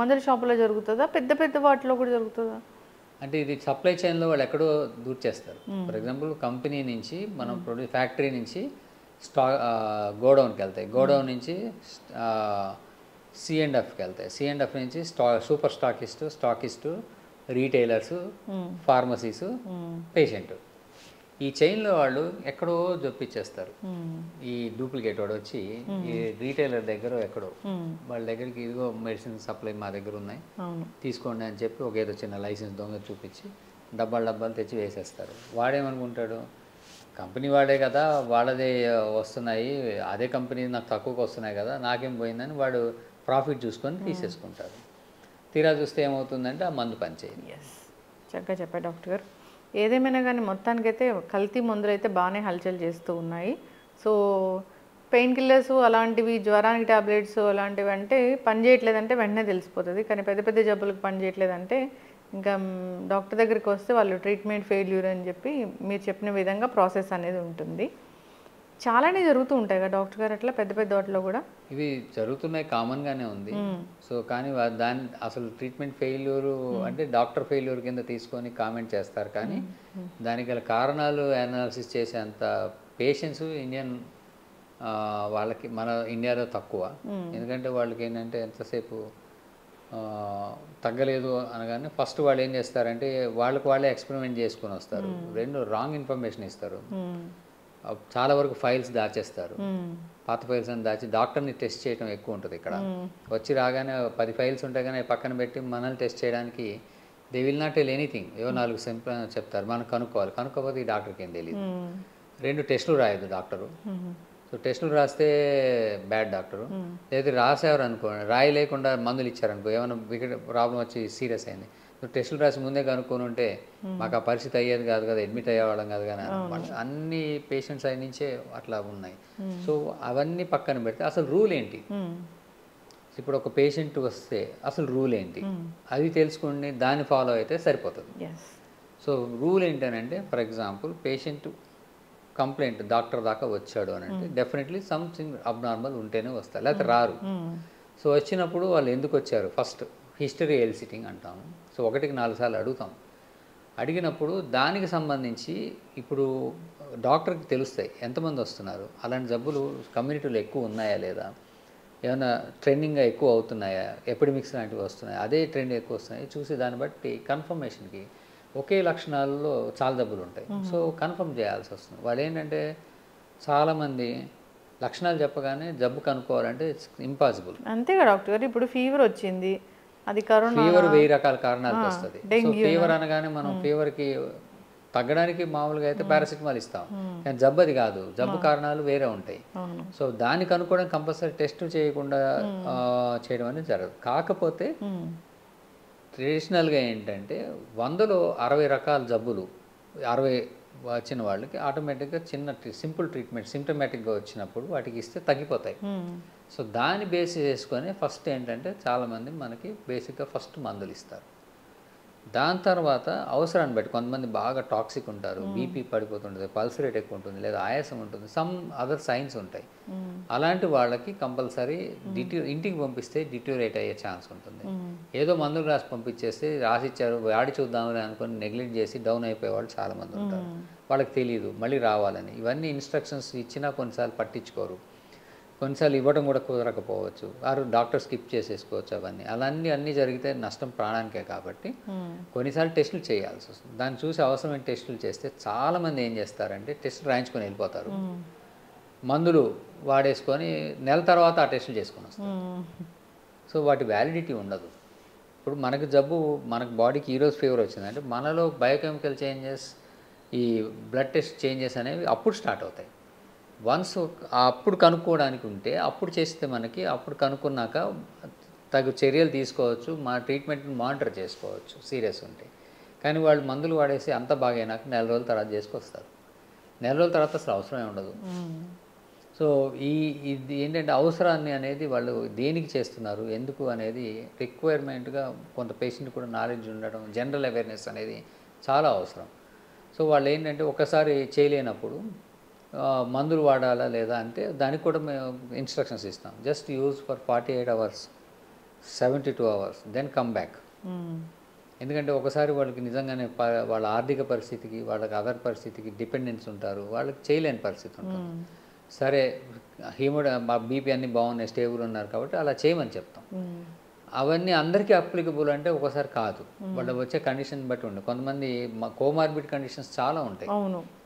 Speaker 2: మందుల షాపులో జరుగుతుందా, పెద్ద పెద్ద వాటిలో కూడా జరుగుతుందా?
Speaker 3: అంటే ఇది సప్లై చైన్లో వాళ్ళు ఎక్కడో దూర్ చేస్తారు. ఫర్ ఎగ్జాంపుల్ కంపెనీ నుంచి మనం ఫ్యాక్టరీ నుంచి గోడౌన్కి వెళ్తాయి, గోడౌన్ నుంచి C&Fకి వెళ్తాయి, C&F నుంచి సూపర్ స్టాకిస్టు, రీటైలర్సు, ఫార్మసీసు, పేషెంట్. ఈ చైన్లో వాళ్ళు ఎక్కడో జొప్పించేస్తారు. ఈ డూప్లికేట్ వాడు వచ్చి ఈ రీటైలర్ దగ్గర ఎక్కడో వాళ్ళ దగ్గరికి ఇదిగో మెడిసిన్ సప్లై మా దగ్గర ఉన్నాయి తీసుకోండి అని చెప్పి ఒక ఏదో చిన్న లైసెన్స్ దొంగ చూపించి డబ్బాలు తెచ్చి వేసేస్తారు. వాడేమనుకుంటాడు, కంపెనీ వాడే కదా, వాళ్ళదే వస్తున్నాయి, అదే కంపెనీ నాకు తక్కువకి వస్తున్నాయి కదా, నాకేం పోయిందని వాడు ప్రాఫిట్ చూసుకొని తీసేసుకుంటారు. తీరా చూస్తే ఏమవుతుందంటే ఆ మందు పనిచేయదు.
Speaker 2: చక్కగా చెప్పారు డాక్టర్ గారు. ఏదేమైనా కానీ మొత్తానికైతే కల్తీ మందులు అయితే బాగానే హల్చల్ చేస్తూ ఉన్నాయి. సో పెయిన్ కిల్లర్స్ అలాంటివి, జ్వరానికి ట్యాబ్లెట్స్ అలాంటివి అంటే పని చేయట్లేదంటే వెంటనే తెలిసిపోతుంది. కానీ పెద్ద పెద్ద జబ్బులకు పని చేయట్లేదంటే ఇంకా డాక్టర్ దగ్గరికి వస్తే వాళ్ళు ట్రీట్మెంట్ ఫెయిల్యూర్ అని చెప్పి మీరు చెప్పిన విధంగా ప్రాసెస్ అనేది ఉంటుంది. చాలానే జరుగుతూ ఉంటాయి కదా డాక్టర్ గారు, అట్లా పెద్ద పెద్ద వాటిలో కూడా
Speaker 3: ఇవి జరుగుతున్నాయి, కామన్గానే ఉంది. సో కానీ దాని అసలు ట్రీట్మెంట్ ఫెయిల్యూర్ అంటే డాక్టర్ ఫెయిల్యూర్ కింద తీసుకొని కామెంట్ చేస్తారు, కానీ దానికి గల కారణాలు అనాలిసిస్ చేసేంత పేషెన్స్ ఇండియన్ వాళ్ళకి మన ఇండియాలో తక్కువ. ఎందుకంటే వాళ్ళకి ఏంటంటే ఎంతసేపు తగ్గలేదు అనగానే ఫస్ట్ వాళ్ళు ఏం చేస్తారంటే వాళ్ళే ఎక్స్పెరిమెంట్ చేసుకొని వస్తారు, రాంగ్ ఇన్ఫర్మేషన్ ఇస్తారు, చాలా వరకు ఫైల్స్ దాచేస్తారు, పాత ఫైల్స్ అని దాచి డాక్టర్ని టెస్ట్ చేయడం ఎక్కువ ఉంటుంది. ఇక్కడ వచ్చి రాగానే 10 ఫైల్స్ ఉంటాయి కానీ పక్కన పెట్టి మనల్ని టెస్ట్ చేయడానికి they will not tell anything. ఏవో 4 సింపుల్ చెప్తారు, మనం కనుక్కోవాలి. కనుక్కోకపోతే ఈ డాక్టర్కి ఏం తెలియదు. 2 టెస్టులు రాయదు డాక్టరు. సో టెస్టులు రాస్తే బ్యాడ్ డాక్టరు. లేదా రాసేవారు అనుకోండి, రాయలేకుండా మందులు ఇచ్చారనుకో, ఏమైనా వికెట్ ప్రాబ్లం వచ్చి సీరియస్ అయింది, సో టెస్టులు రాసి ముందే కనుక్కొని ఉంటే మాకు ఆ పరిస్థితి అయ్యేది కాదు కదా, అడ్మిట్ అయ్యేవాళ్ళం కాదు కానీ అన్ని పేషెంట్స్ అయిన నుంచే అట్లా ఉన్నాయి. సో అవన్నీ పక్కన పెడితే అసలు రూల్ ఏంటి, ఇప్పుడు ఒక పేషెంట్ వస్తే అసలు రూల్ ఏంటి అది తెలుసుకుని దాన్ని ఫాలో అయితే సరిపోతుంది. సో రూల్ ఏంటనంటే, for example patient complaint doctor దాకా వచ్చాడు అని అంటే డెఫినెట్లీ సంథింగ్ అబ్నార్మల్ ఉంటేనే వస్తారు, లేకపోతే రారు. సో వచ్చినప్పుడు వాళ్ళు ఎందుకు వచ్చారు, ఫస్ట్ హిస్టరీ ఎల్సిటింగ్ అంటాము. సో 1కి 4 సార్లు అడుగుతాం. అడిగినప్పుడు దానికి సంబంధించి ఇప్పుడు డాక్టర్కి తెలుస్తాయి ఎంతమంది వస్తున్నారు, అలాంటి జబ్బులు కమ్యూనిటీలో ఎక్కువ ఉన్నాయా లేదా, ఏమైనా ట్రెండింగ్గా ఎక్కువ అవుతున్నాయా, ఎపిడమిక్స్ లాంటివి వస్తున్నాయి, అదే ట్రెండ్ ఎక్కువ వస్తున్నాయి చూసి దాన్ని బట్టి కన్ఫర్మేషన్కి ఒకే లక్షణాలలో చాలా జబ్బులు ఉంటాయి. సో కన్ఫర్మ్ చేయాల్సి వస్తుంది. వాళ్ళు ఏంటంటే చాలామంది లక్షణాలు చెప్పగానే జబ్బు కనుక్కోవాలంటే ఇట్స్ ఇంపాసిబుల్.
Speaker 2: అంతేగా డాక్టర్ గారు, ఇప్పుడు ఫీవర్ వచ్చింది, అది కరోనా.
Speaker 3: ఫీవర్ 1000 రకాల కారణాలతో వస్తుంది. సో ఫీవర్ అనగానే మనం ఫీవర్కి తగ్గడానికి మామూలుగా అయితే పారాసిటమాల్ ఇస్తాం, కానీ జబ్బు అది కాదు, జబ్బు కారణాలు వేరే ఉంటాయి. సో దాన్ని కనుక్కోవడం కంపల్సరీ టెస్ట్ చేయకుండా చేయడం అనేది జరగదు. కాకపోతే ట్రెడిషనల్గా ఏంటంటే 100లో 60 రకాల జబ్బులు 60 వచ్చిన వాళ్ళకి ఆటోమేటిక్గా చిన్న సింపుల్ ట్రీట్మెంట్ సిమ్టమాటిక్గా వచ్చినప్పుడు వాటికి ఇస్తే తగ్గిపోతాయి. సో దాన్ని బేస్ చేసుకొని ఫస్ట్ ఏంటంటే చాలామంది మనకి బేసిక్గా ఫస్ట్ మందులు ఇస్తారు. దాని తర్వాత అవసరాన్ని బట్టి కొంతమంది బాగా టాక్సిక్ ఉంటారు, బీపీ పడిపోతుంటుంది, పల్స్ రేట్ ఎక్కువ ఉంటుంది, లేదా ఆయాసం ఉంటుంది, సమ్ అదర్ సైన్స్ ఉంటాయి. అలాంటి వాళ్ళకి కంపల్సరీ ఇంటికి పంపిస్తే డిట్యూరేట్ అయ్యే ఛాన్స్ ఉంటుంది. ఏదో మందులు రాసి పంపించేస్తే రాసిచ్చారు వాడి చూద్దామని అనుకుని నెగ్లెక్ట్ చేసి డౌన్ అయిపోయే వాళ్ళు చాలామంది ఉంటారు. వాళ్ళకి తెలియదు మళ్ళీ రావాలని. ఇవన్నీ ఇన్స్ట్రక్షన్స్ ఇచ్చినా కొన్నిసార్లు పట్టించుకోరు, కొన్నిసార్లు ఇవ్వడం కూడా కుదరకపోవచ్చు, వారు డాక్టర్ స్కిప్ చేసేసుకోవచ్చు. అవన్నీ అన్నీ జరిగితే నష్టం ప్రాణానికే. కాబట్టి కొన్నిసార్లు టెస్టులు చేయాల్సి వస్తుంది. దాన్ని చూసి అవసరమైన టెస్టులు చేస్తే చాలామంది ఏం చేస్తారంటే టెస్టులు రాయించుకొని వెళ్ళిపోతారు, మందులు వాడేసుకొని నెల తర్వాత ఆ టెస్టులు చేసుకొని వస్తారు. సో వాటి వ్యాలిడిటీ ఉండదు. ఇప్పుడు మనకు జబ్బు, మనకు బాడీకి ఈరోజు ఫీవర్ వచ్చిందంటే మనలో బయోకెమికల్ చేంజెస్, ఈ బ్లడ్ టెస్ట్ చేంజెస్ అనేవి అప్పుడు స్టార్ట్ అవుతాయి. వన్స్ అప్పుడు కనుక్కోవడానికి ఉంటే అప్పుడు చేస్తే మనకి అప్పుడు కనుక్కున్నాక తగు చర్యలు తీసుకోవచ్చు, మా ట్రీట్మెంట్ని మానిటర్ చేసుకోవచ్చు సీరియస్ ఉంటే. కానీ వాళ్ళు మందులు వాడేసి అంత బాగైనాక నెల రోజుల తర్వాత చేసుకొస్తారు. నెల రోజుల తర్వాత అసలు అవసరమే ఉండదు. సో ఇది ఏంటంటే అవసరాన్ని అనేది వాళ్ళు దేనికి చేస్తున్నారు, ఎందుకు అనేది రిక్వైర్మెంట్గా కొంత పేషెంట్ కూడా నాలెడ్జ్ ఉండడం, జనరల్ అవేర్నెస్ అనేది చాలా అవసరం. సో వాళ్ళు ఏంటంటే ఒకసారి చేయలేనప్పుడు మందులు వాడాలా లేదా అంటే దానికి కూడా మేము ఇన్స్ట్రక్షన్స్ ఇస్తాం. Just use for 48 hours, 72 hours, then come back. ఎందుకంటే ఒకసారి వాళ్ళకి నిజంగానే వాళ్ళ ఆర్థిక పరిస్థితికి, వాళ్ళకి అదర్ పరిస్థితికి డిపెండెన్స్ ఉంటారు, వాళ్ళకి చేయలేని పరిస్థితి ఉంటుంది. సరే మా బీపీ అన్నీ బాగున్నాయి, స్టేబుల్ ఉన్నారు కాబట్టి అలా చేయమని చెప్తాం. అవన్నీ అందరికీ అప్లికబుల్ అంటే ఒకసారి కాదు, వాళ్ళు వచ్చే కండిషన్ బట్టి ఉంటుంది. కొంతమంది కోమార్బిడ్ కండిషన్స్ చాలా ఉంటాయి,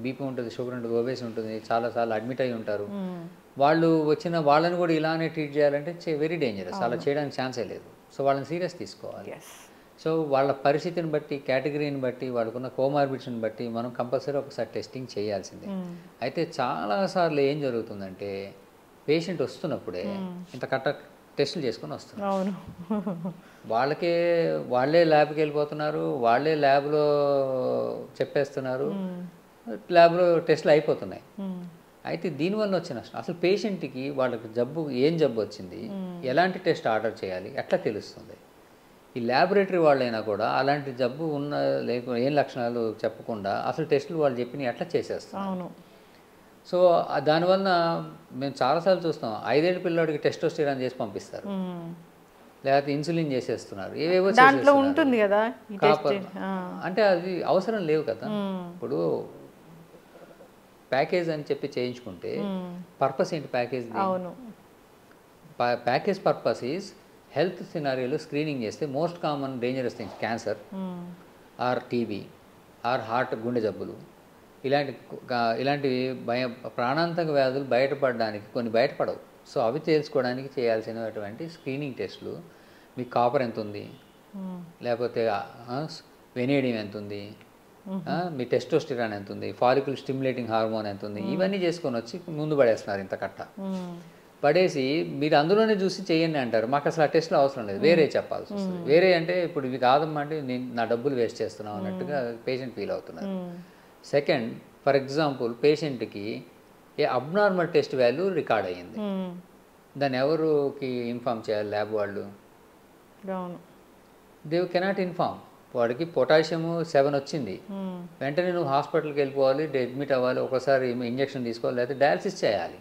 Speaker 3: బీపీ ఉంటుంది, షుగర్ ఉంటుంది, ఓబేస్ ఉంటుంది, చాలాసార్లు అడ్మిట్ అయి ఉంటారు. వాళ్ళు వచ్చిన వాళ్ళని కూడా ఇలానే ట్రీట్ చేయాలంటే వెరీ డేంజరస్, అలా చేయడానికి ఛాన్సే లేదు. సో వాళ్ళని సీరియస్ తీసుకోవాలి. సో వాళ్ళ పరిస్థితిని బట్టి, కేటగిరీని బట్టి, వాళ్ళకున్న కోమార్బిడ్స్ని బట్టి మనం కంపల్సరీ ఒకసారి టెస్టింగ్ చేయాల్సిందే. అయితే చాలాసార్లు ఏం జరుగుతుందంటే పేషెంట్ వస్తున్నప్పుడే ఇంత టెస్టులు చేసుకొని వస్తున్నారు. వాళ్ళే ల్యాబ్కి వెళ్ళిపోతున్నారు, వాళ్ళే ల్యాబ్లో చెప్పేస్తున్నారు, ల్యాబ్లో టెస్టులు అయిపోతున్నాయి. అయితే దీనివల్ల వచ్చిన నష్టం అసలు పేషెంట్కి వాళ్ళకి ఏం జబ్బు వచ్చింది, ఎలాంటి టెస్ట్ ఆర్డర్ చేయాలి ఎట్లా తెలుస్తుంది. ఈ ల్యాబొరేటరీ వాళ్ళైనా కూడా అలాంటి జబ్బు ఉన్న లేక ఏం లక్షణాలు చెప్పకుండా అసలు టెస్టులు వాళ్ళు చెప్పినవి ఎట్లా చేసేస్తారు. సో దానివల్ల మేము చాలాసార్లు చూస్తాం, 5 ఏళ్ళ పిల్లాడికి టెస్టోస్టెరాన్ చేసి పంపిస్తారు, లేకపోతే ఇన్సులిన్ చేసేస్తున్నారు, ఏవేవో
Speaker 2: ఉంటుంది కదా.
Speaker 3: అంటే అది అవసరం లేవు కదా. ఇప్పుడు ప్యాకేజ్ అని చెప్పి చేయించుకుంటే పర్పస్ ఏంటి package? Package purpose is health సినారియోలో స్క్రీనింగ్ చేస్తే most common dangerous things, cancer or TB or heart, గుండె జబ్బులు, ఇలాంటివి ప్రాణాంతక వ్యాధులు బయటపడడానికి కొన్ని బయటపడవు. సో అవి తెలుసుకోవడానికి చేయాల్సినటువంటి స్క్రీనింగ్ టెస్టులు, మీకు కాపర్ ఎంత ఉంది, లేకపోతే వెనేడియం ఎంత ఉంది, మీ టెస్టోస్టిరాన్ ఎంత ఉంది, ఫాలికల్ స్టిమ్యులేటింగ్ హార్మోన్ ఎంత ఉంది, ఇవన్నీ చేసుకొని వచ్చి ముందు పడేస్తున్నారు ఇంత కట్ట. పడేసి మీరు అందులోనే చూసి చేయండి అంటారు. మాకు అసలు ఆ టెస్ట్లో అవసరం లేదు, వేరే చెప్పాల్సి వస్తుంది. వేరే అంటే ఇప్పుడు ఇవి కాదమ్మా అంటే నేను నా డబ్బులు వేస్ట్ చేస్తున్నాం అన్నట్టుగా పేషెంట్ ఫీల్ అవుతున్నారు. సెకండ్, ఫర్ ఎగ్జాంపుల్ పేషెంట్కి ఏ అబ్నార్మల్ టెస్ట్ వాల్యూ రికార్డ్ అయ్యింది, దాన్ని ఎవరికి ఇన్ఫామ్ చేయాలి? ల్యాబ్ వాళ్ళు. They cannot inform. వాడికి పొటాషియం 7 వచ్చింది, వెంటనే నువ్వు హాస్పిటల్కి వెళ్ళిపోవాలి, అడ్మిట్ అవ్వాలి, ఒకసారి ఇంజక్షన్ తీసుకోవాలి, లేకపోతే డయాలసిస్ చేయాలి,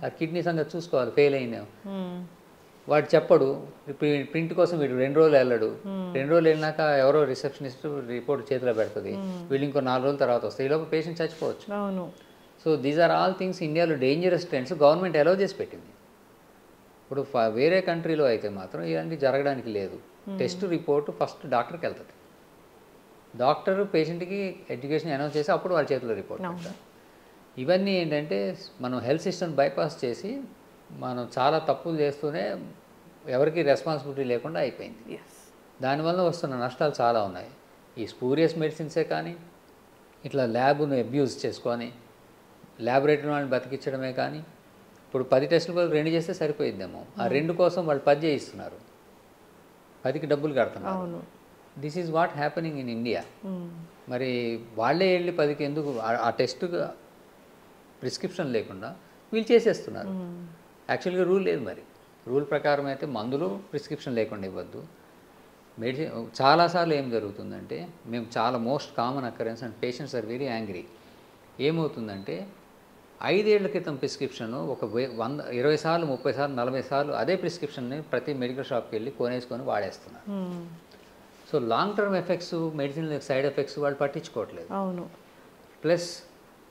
Speaker 3: ఆ కిడ్నీ సంగతి చూసుకోవాలి, ఫెయిల్ అయినా. వాడు చెప్పడు, ప్రింట్ కోసం వీడు 2 రోజులు వెళ్ళడు, 2 రోజులు వెళ్ళినాక ఎవరో రిసెప్షనిస్ట్ రిపోర్ట్ చేతిలో పెడుతుంది, వీళ్ళు ఇంకో 4 రోజుల తర్వాత వస్తాయి, ఈలోపు పేషెంట్ చచ్చిపోవచ్చు. So these are all things ఇండియాలో డేంజరస్ ట్రెండ్స్ గవర్నమెంట్ అలౌ చేసి పెట్టింది. ఇప్పుడు వేరే కంట్రీలో అయితే మాత్రం ఇలాంటి జరగడానికి లేదు. టెస్ట్ రిపోర్ట్ ఫస్ట్ డాక్టర్కి వెళ్తుంది, డాక్టర్ పేషెంట్కి ఎడ్యుకేషన్ అనౌన్స్ చేసి అప్పుడు వాళ్ళ చేతిలో రిపోర్ట్ పెడతారు. ఇవన్నీ ఏంటంటే మనం హెల్త్ సిస్టమ్ బైపాస్ చేసి మనం చాలా తప్పులు చేస్తూనే ఎవరికి రెస్పాన్సిబిలిటీ లేకుండా అయిపోయింది. దానివల్ల వస్తున్న నష్టాలు చాలా ఉన్నాయి. ఈ స్పూరియస్ మెడిసిన్సే కానీ, ఇట్లా ల్యాబ్ను అబ్యూజ్ చేసుకొని ల్యాబొరేటరీ వాళ్ళని బతికించడమే కానీ, ఇప్పుడు 10 టెస్టుల బదులు 2 చేస్తే సరిపోయిద్దేమో, ఆ 2 కోసం వాళ్ళు 10 చేయిస్తున్నారు, 10కి డబ్బులు కడుతున్నారు. This is what happening in India. మరి వాళ్ళే వెళ్ళి 10కి ఎందుకు ఆ టెస్ట్ ప్రిస్క్రిప్షన్ లేకుండా వీళ్ళు చేసేస్తున్నారు. యాక్చువల్గా రూల్ లేదు. మరి రూల్ ప్రకారం అయితే మందులు ప్రిస్క్రిప్షన్ లేకుండా ఇవ్వద్దు. మెడిసిన్ చాలాసార్లు ఏం జరుగుతుందంటే, మేము చాలా most common occurrence and patients are very angry. ఏమవుతుందంటే 5 ఏళ్ల క్రితం ప్రిస్క్రిప్షన్ ఒక 100, 20 సార్లు, 30 సార్లు, 40 సార్లు అదే ప్రిస్క్రిప్షన్ని ప్రతి మెడికల్ షాప్కి వెళ్ళి కొనేసుకొని వాడేస్తున్నారు. So long term effects, medicine side effects వాళ్ళు పట్టించుకోవట్లేదు. ప్లస్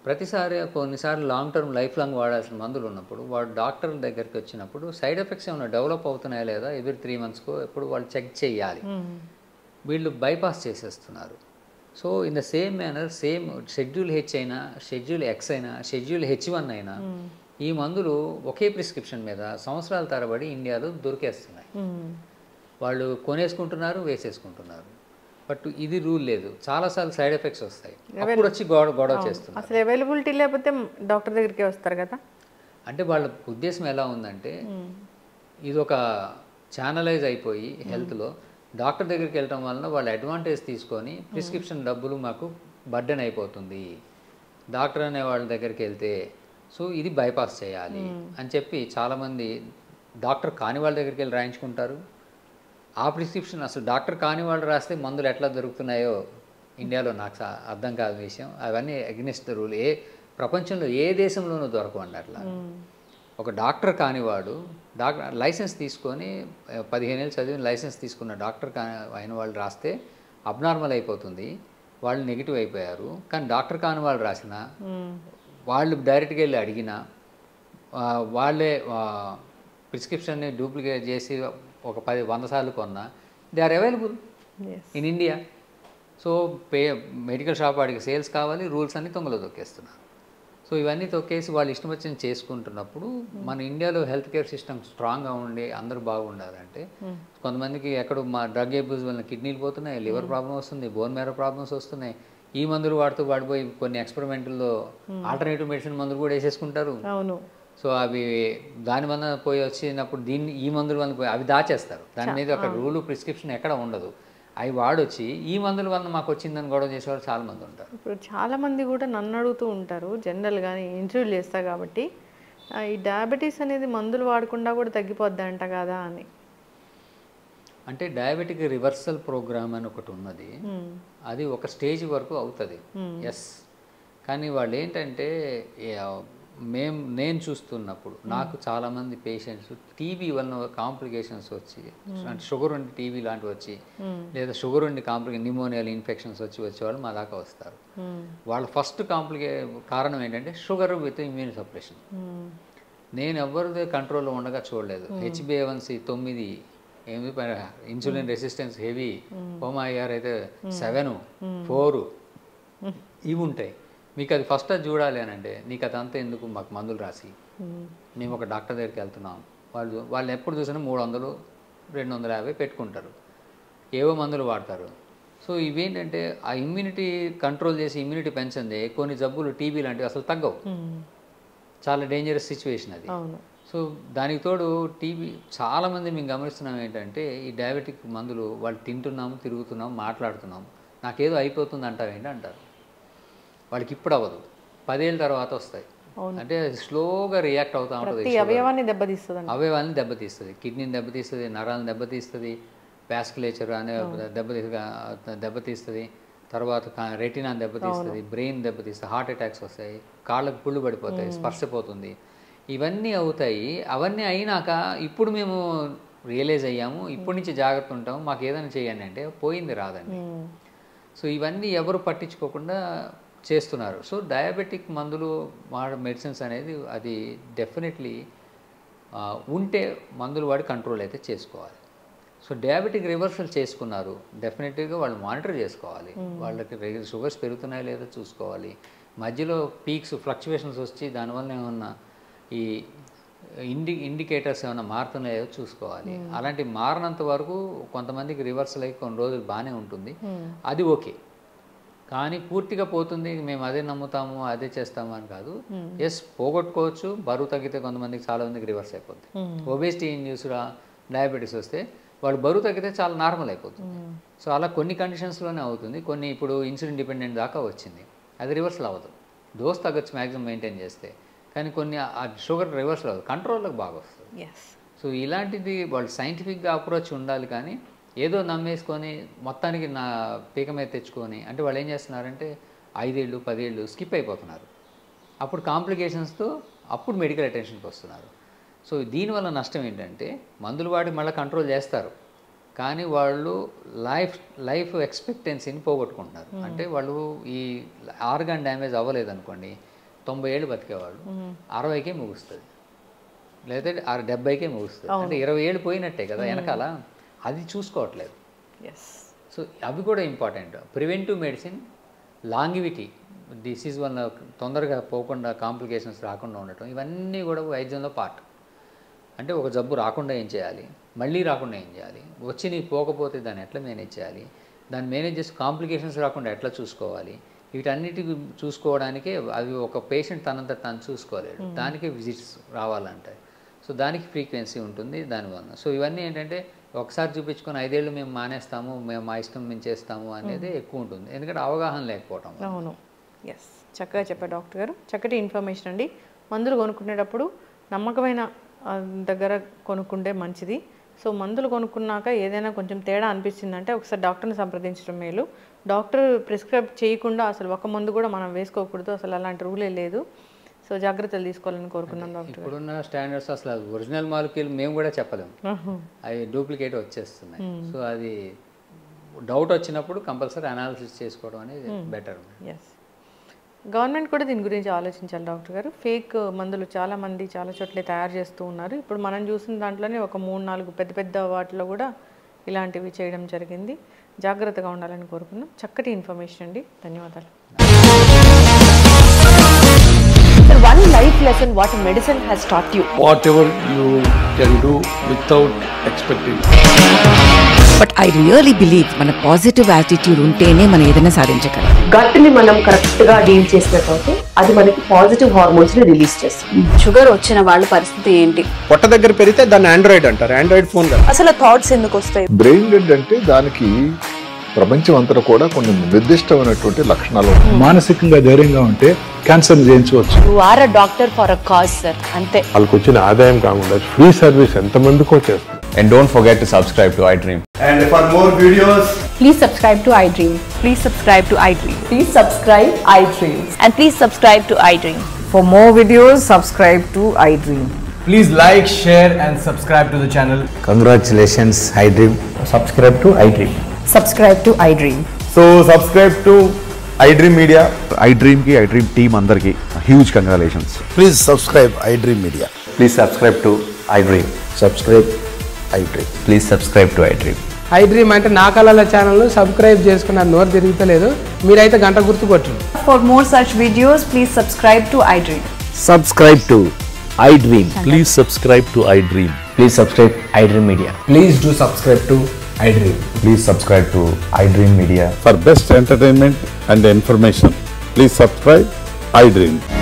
Speaker 3: ప్రతిసారి కొన్నిసార్లు లాంగ్ టర్మ్ లైఫ్ లాంగ్ వాడాల్సిన మందులు ఉన్నప్పుడు వాడు డాక్టర్ దగ్గరికి వచ్చినప్పుడు సైడ్ ఎఫెక్ట్స్ ఏమైనా డెవలప్ అవుతున్నాయా లేదా ఎవ్రీ 3 monthsకో ఎప్పుడు వాళ్ళు చెక్ చేయాలి. వీళ్ళు బైపాస్ చేసేస్తున్నారు. So in the same manner, same schedule H అయినా, షెడ్యూల్ ఎక్స్ అయినా, షెడ్యూల్ H1 అయినా, ఈ మందులు ఒకే ప్రిస్క్రిప్షన్ మీద సంవత్సరాల తరబడి ఇండియాలో దొరికేస్తున్నాయి. వాళ్ళు కొనేసుకుంటున్నారు, వేసేసుకుంటున్నారు. బట్ ఇది రూల్ లేదు. చాలాసార్లు సైడ్ ఎఫెక్ట్స్ వస్తాయి, అప్పుడు వచ్చి గొడవ చేస్తున్నారు.
Speaker 2: అసలు అవైలబిలిటీ లేకపోతే డాక్టర్ దగ్గరికి వస్తారు కదా.
Speaker 3: అంటే వాళ్ళ ఉద్దేశం ఎలా ఉందంటే, ఇది ఒక ఛానలైజ్ అయిపోయి హెల్త్లో డాక్టర్ దగ్గరికి వెళ్ళటం వలన వాళ్ళు అడ్వాంటేజ్ తీసుకొని ప్రిస్క్రిప్షన్ డబ్బులు మాకు బర్డెన్ అయిపోతుంది, డాక్టర్ అనే వాళ్ళ దగ్గరికి వెళ్తే, సో ఇది బైపాస్ చేయాలి అని చెప్పి చాలామంది డాక్టర్ కాని వాళ్ళ దగ్గరికి వెళ్ళి రాయించుకుంటారు. ఆ ప్రిస్క్రిప్షన్ అసలు డాక్టర్ కాని వాళ్ళు రాస్తే మందులు ఎట్లా దొరుకుతున్నాయో ఇండియాలో నాకు అర్థం కాదు విషయం. అవన్నీ అగ్నిస్ట్ ద రూల్. ప్రపంచంలో ఏ దేశంలోనూ దొరకవండి అట్లా. ఒక డాక్టర్ కానివాడు లైసెన్స్ తీసుకొని 15 ఏళ్ళు చదివిన లైసెన్స్ తీసుకున్న డాక్టర్ అయిన వాళ్ళు రాస్తే అబ్నార్మల్ అయిపోతుంది, వాళ్ళు నెగిటివ్ అయిపోయారు. కానీ డాక్టర్ కాని వాళ్ళు రాసిన వాళ్ళు డైరెక్ట్గా వెళ్ళి అడిగినా, వాళ్ళే ప్రిస్క్రిప్షన్ని డూప్లికేట్ చేసి ఒక 100 సార్లు కొన్నా, they are available in India. So medical shop వాడికి సేల్స్ కావాలి, రూల్స్ అన్ని తొంగలో తొక్కేస్తున్నారు. సో ఇవన్నీ తొక్కేసి వాళ్ళు ఇష్టం వచ్చిన చేసుకుంటున్నప్పుడు మన ఇండియాలో హెల్త్ కేర్ సిస్టమ్ స్ట్రాంగ్గా ఉండి అందరూ బాగుండాలంటే, కొంతమందికి ఎక్కడ మా డ్రగ్ అబ్యూస్ వల్ల కిడ్నీలు పోతున్నాయి, లివర్ ప్రాబ్లమ్ వస్తుంది, బోన్ మ్యారో ప్రాబ్లమ్స్ వస్తున్నాయి. ఈ మందులు వాడిపోయి కొన్ని ఎక్స్పెరిమెంట్లో ఆల్టర్నేటివ్ మెడిసిన్ మందులు కూడా వేసేసుకుంటారు. సో అవి దానివల్ల పోయి వచ్చినప్పుడు ఈ మందుల వల్ల పోయి అవి దాచేస్తారు. దాని మీద ఒక రూలు ప్రిస్క్రిప్షన్ ఎక్కడ ఉండదు. అవి వాడొచ్చి ఈ మందుల వల్ల మాకు వచ్చిందని గొడవ చేసేవాళ్ళు చాలామంది ఉంటారు.
Speaker 2: ఇప్పుడు చాలామంది కూడా నన్ను అడుగుతూ ఉంటారు, జనరల్గా ఇంటర్వ్యూలు చేస్తా కాబట్టి, ఈ డయాబెటీస్ అనేది మందులు వాడకుండా కూడా తగ్గిపోద్ది అంట కదా అని.
Speaker 3: అంటే డయాబెటిక్ రివర్సల్ ప్రోగ్రామ్ అని ఒకటి ఉన్నది, అది ఒక స్టేజ్ వరకు అవుతుంది, ఎస్. కానీ వాళ్ళు ఏంటంటే నేను చూస్తున్నప్పుడు నాకు చాలామంది పేషెంట్స్ టీబీ వలన కాంప్లికేషన్స్ వచ్చి, అంటే షుగర్ ఉండి టీబీ లాంటివి వచ్చి, లేదా షుగర్ ఉండి న్యూమోనియల్ ఇన్ఫెక్షన్స్ వచ్చేవాళ్ళు మా దాకా వస్తారు. వాళ్ళ ఫస్ట్ కారణం ఏంటంటే షుగర్ విత్ ఇమ్యూన్ సప్రెషన్. నేను ఎవరిదే కంట్రోల్లో ఉండగా చూడలేదు. HbA1c 9, ఏమి ఇన్సులిన్ రెసిస్టెన్స్ హెవీ, ఓమాఐఆర్ అయితే 7, 4 ఇవి ఉంటాయి. మీకు అది ఫస్ట్ అది చూడాలి అని అంటే నీకు అదంతా ఎందుకు, మాకు మందులు రాసి మేము ఒక డాక్టర్ దగ్గరికి వెళ్తున్నాం. వాళ్ళు ఎప్పుడు చూసినా 300, 250 పెట్టుకుంటారు, ఏవో మందులు వాడతారు. సో ఇవేంటంటే ఆ ఇమ్యూనిటీ కంట్రోల్ చేసి ఇమ్యూనిటీ పెంచింది కొన్ని జబ్బులు టీబీ లాంటివి అసలు తగ్గవు. చాలా డేంజరస్ సిచ్యువేషన్ అది. సో దానికి తోడు టీబీ చాలామంది మేము గమనిస్తున్నాం ఏంటంటే ఈ డయాబెటిక్ మందులు వాళ్ళు తింటున్నాము, తిరుగుతున్నాము, మాట్లాడుతున్నాము, నాకేదో అయిపోతుంది అంటావేంటి అంటారు. వాళ్ళకి ఇప్పుడు అవ్వదు, 10 ఏళ్ళ తర్వాత వస్తాయి. అంటే స్లోగా రియాక్ట్ అవుతూ ఉంటుంది.
Speaker 2: అవయవాన్ని
Speaker 3: దెబ్బతీస్తుంది, కిడ్నీని దెబ్బతీస్తుంది, నరాలను దెబ్బతీస్తుంది, వాస్కులేచర్ అనే దెబ్బతీస్తుంది, తర్వాత రెటినాని దెబ్బతీస్తుంది, బ్రెయిన్ దెబ్బతీస్తుంది, హార్ట్ అటాక్స్ వస్తాయి, కాళ్ళకు పుళ్ళు పడిపోతాయి, స్పర్శపోతుంది, ఇవన్నీ అవుతాయి. అవన్నీ అయినాక ఇప్పుడు మేము రియలైజ్ అయ్యాము, ఇప్పటి నుంచి జాగ్రత్త ఉంటాము, మాకు ఏదైనా చేయండి అంటే పోయింది రాదండి. సో ఇవన్నీ ఎవరు పట్టించుకోకుండా చేస్తున్నారు. సో డయాబెటిక్ మందులు మెడిసిన్స్ అనేది అది డెఫినెట్లీ ఉంటే మందులు వాడి కంట్రోల్ అయితే చేసుకోవాలి. సో డయాబెటిక్ రివర్సల్ చేసుకున్నారు, డెఫినెట్గా వాళ్ళు మానిటర్ చేసుకోవాలి, వాళ్ళకి షుగర్స్ పెరుగుతున్నాయో లేదో చూసుకోవాలి, మధ్యలో పీక్స్ ఫ్లక్చువేషన్స్ వచ్చి దానివల్ల ఏమన్నా ఈ ఇండికేటర్స్ ఏమైనా మారుతున్నాయో చూసుకోవాలి. అలాంటి మారినంత వరకు కొంతమందికి రివర్సల్ అయ్యి కొన్ని రోజులు బాగానే ఉంటుంది, అది ఓకే. కానీ పూర్తిగా పోతుంది మేము అదే నమ్ముతాము అదే చేస్తాము అని కాదు. ఎస్, పోగొట్టుకోవచ్చు, బరువు తగ్గితే కొంతమందికి చాలా మందికి రివర్స్ అయిపోతుంది. ఒబేసిటీ ఇండ్యూస్డ్ డయాబెటీస్ వస్తే వాళ్ళు బరువు తగ్గితే చాలా నార్మల్ అయిపోతుంది. సో అలా కొన్ని కండిషన్స్లోనే అవుతుంది. కొన్ని ఇప్పుడు ఇన్సులిన్ డిపెండెంట్ దాకా వచ్చింది, అది రివర్సల్ అవ్వదు. డోస్ తగ్గొచ్చు మ్యాక్సిమం మెయింటైన్ చేస్తే, కానీ కొన్ని ఆ షుగర్ రివర్సల్ అవ్వదు, కంట్రోల్లోకి బాగా వస్తుంది. సో ఇలాంటిది వాళ్ళు సైంటిఫిక్గా అప్రోచ్ ఉండాలి. కానీ ఏదో నమ్మేసుకొని మొత్తానికి నా పీక మీద తెచ్చుకొని అంటే వాళ్ళు ఏం చేస్తున్నారంటే 5 ఏళ్ళు 10 ఏళ్ళు స్కిప్ అయిపోతున్నారు. అప్పుడు కాంప్లికేషన్స్తో అప్పుడు మెడికల్ అటెన్షన్కి వస్తున్నారు. సో దీనివల్ల నష్టం ఏంటంటే మందులు వాడి మళ్ళీ కంట్రోల్ చేస్తారు, కానీ వాళ్ళు లైఫ్ ఎక్స్పెక్టెన్సీని పోగొట్టుకుంటున్నారు. అంటే వాళ్ళు ఈ ఆర్గాన్ డ్యామేజ్ అవ్వలేదనుకోండి, 90 ఏళ్ళు బతికేవాళ్ళు 60కే ముగుస్తుంది, లేదా 70కే ముగుస్తుంది. అంటే 20 ఏళ్ళు పోయినట్టే కదా వెనకాల, అది చూసుకోవట్లేదు. సో అవి కూడా important. Preventive medicine, longevity, disease వల్ల తొందరగా పోకుండా కాంప్లికేషన్స్ రాకుండా ఉండటం, ఇవన్నీ కూడా వైద్యంలో పార్ట్. అంటే ఒక జబ్బు రాకుండా ఏం చేయాలి, మళ్ళీ రాకుండా ఏం చేయాలి, వచ్చి నీకు పోకపోతే దాన్ని ఎట్లా మేనేజ్ చేయాలి, దాన్ని మేనేజ్ చేసి కాంప్లికేషన్స్ రాకుండా ఎట్లా చూసుకోవాలి, వీటన్నిటికి చూసుకోవడానికే అవి ఒక పేషెంట్ తనంత తాను చూసుకోలేడు, దానికి విజిట్స్ రావాలంటాయి. సో దానికి ఫ్రీక్వెన్సీ ఉంటుంది దానివల్ల. సో ఇవన్నీ ఏంటంటే ఒకసారి చూపించుకొని 5 ఏళ్ళు మేము మానేస్తాము, మేము మా ఇష్టం మేము చేస్తాము అనేది ఎక్కువ ఉంటుంది, ఎందుకంటే అవగాహన లేకపోవడం.
Speaker 2: అవును, ఎస్, చక్కగా చెప్పారు డాక్టర్ గారు, చక్కటి ఇన్ఫర్మేషన్ అండి. మందులు కొనుక్కునేటప్పుడు నమ్మకమైన దగ్గర కొనుక్కుంటే మంచిది. సో మందులు కొనుక్కున్నాక ఏదైనా కొంచెం తేడా అనిపించిందంటే ఒకసారి డాక్టర్ని సంప్రదించడం మేలు. డాక్టర్ ప్రిస్క్రైబ్ చేయకుండా అసలు ఒక మందు కూడా మనం వేసుకోకూడదు, అసలు అలాంటి రూలే లేదు. సో జాగ్రత్తలు తీసుకోవాలని కోరుకున్నాం డాక్టర్.
Speaker 3: ఇప్పుడున్న స్టాండర్డ్స్ అసలు ఒరిజినల్ మాలిక్యూల్ మేము కూడా చెప్పలేము, అవి డూప్లికేట్ వచ్చేస్తున్నాయి. సో అది డౌట్ వచ్చినప్పుడు కంపల్సరీ అనాలిసిస్ చేసుకోవడం అనేది బెటర్.
Speaker 2: ఎస్, గవర్నమెంట్ కూడా దీని గురించి ఆలోచించాలి డాక్టర్ గారు. ఫేక్ మందులు చాలామంది చాలా చోట్ల తయారు చేస్తూ ఉన్నారు. ఇప్పుడు మనం చూసిన దాంట్లోనే ఒక 3-4 పెద్ద పెద్ద వాటిలో కూడా ఇలాంటివి చేయడం జరిగింది. జాగ్రత్తగా ఉండాలని కోరుకున్నాం. చక్కటి ఇన్ఫర్మేషన్ అండి, ధన్యవాదాలు.
Speaker 1: One life lesson what medicine has taught you.
Speaker 4: Whatever you can do without expecting.
Speaker 5: But I really believe మన పాజిటివ్ యాటిట్యూడ్ ఉంటేనే మనం ఏదైనా సాధించగలం.
Speaker 6: గట్ ని మనం కరెక్ట్ గా డీల్ చేసినట్లయితే అది మనకి పాజిటివ్ హార్మోన్స్ ని రిలీజ్ చేస్తుంది.
Speaker 7: షుగర్ వచ్చిన వాళ్ళ పరిస్థితి ఏంటి?
Speaker 4: పొట్ట దగ్గర పెరిగితే దాన్ని ఆండ్రాయిడ్ అంటారు, ఆండ్రాయిడ్ ఫోన్ కాదు.
Speaker 7: అసలు థాట్స్ ఎందుకు వస్తాయి?
Speaker 8: బ్రెయిన్ డెడ్ అంటే దానికి ప్రపంచం అంతా కూడా కొన్ని నిర్దిష్టమైనటువంటి లక్షణాలు.
Speaker 9: మానసికంగా ధైర్యంగా ఉంటే క్యాన్సర్ జయించవచ్చు.
Speaker 7: You are a doctor for a cause sir, అంతే.
Speaker 9: వాళ్ళకి వచ్చిన ఆదాయం కాకుండా ఫ్రీ సర్వీస్ ఎంతమందికో చేస్తారు.
Speaker 10: And don't forget to subscribe to iDream.
Speaker 11: And for more videos,
Speaker 7: please subscribe to iDream. Please subscribe to iDream.
Speaker 6: Please subscribe iDream.
Speaker 7: And please subscribe to iDream.
Speaker 6: For more videos, subscribe to iDream.
Speaker 11: please like, share and subscribe to the channel.
Speaker 10: Congratulations iDream.
Speaker 11: Subscribe to iDream.
Speaker 6: Subscribe to iDream.
Speaker 11: So subscribe to iDream Media.
Speaker 8: iDream ki iDream team andarki huge congratulations.
Speaker 4: Please subscribe iDream Media.
Speaker 10: Please subscribe to iDream.
Speaker 4: Subscribe iDream.
Speaker 10: Please subscribe to iDream.
Speaker 12: iDream అంటే నా కళల ఛానల్ సబ్స్క్రైబ్ చేసుకున్న నోరు తిరుగుతలేదు, మీరైతే గంట గుర్తు కొట్టండి.
Speaker 7: For more such videos, please subscribe to iDream.
Speaker 10: Subscribe to iDream.
Speaker 9: Please subscribe to iDream.
Speaker 10: Please subscribe iDream Media.
Speaker 11: Please do subscribe to iDream. Please subscribe to iDream Media.
Speaker 9: For best entertainment and information, please subscribe iDream.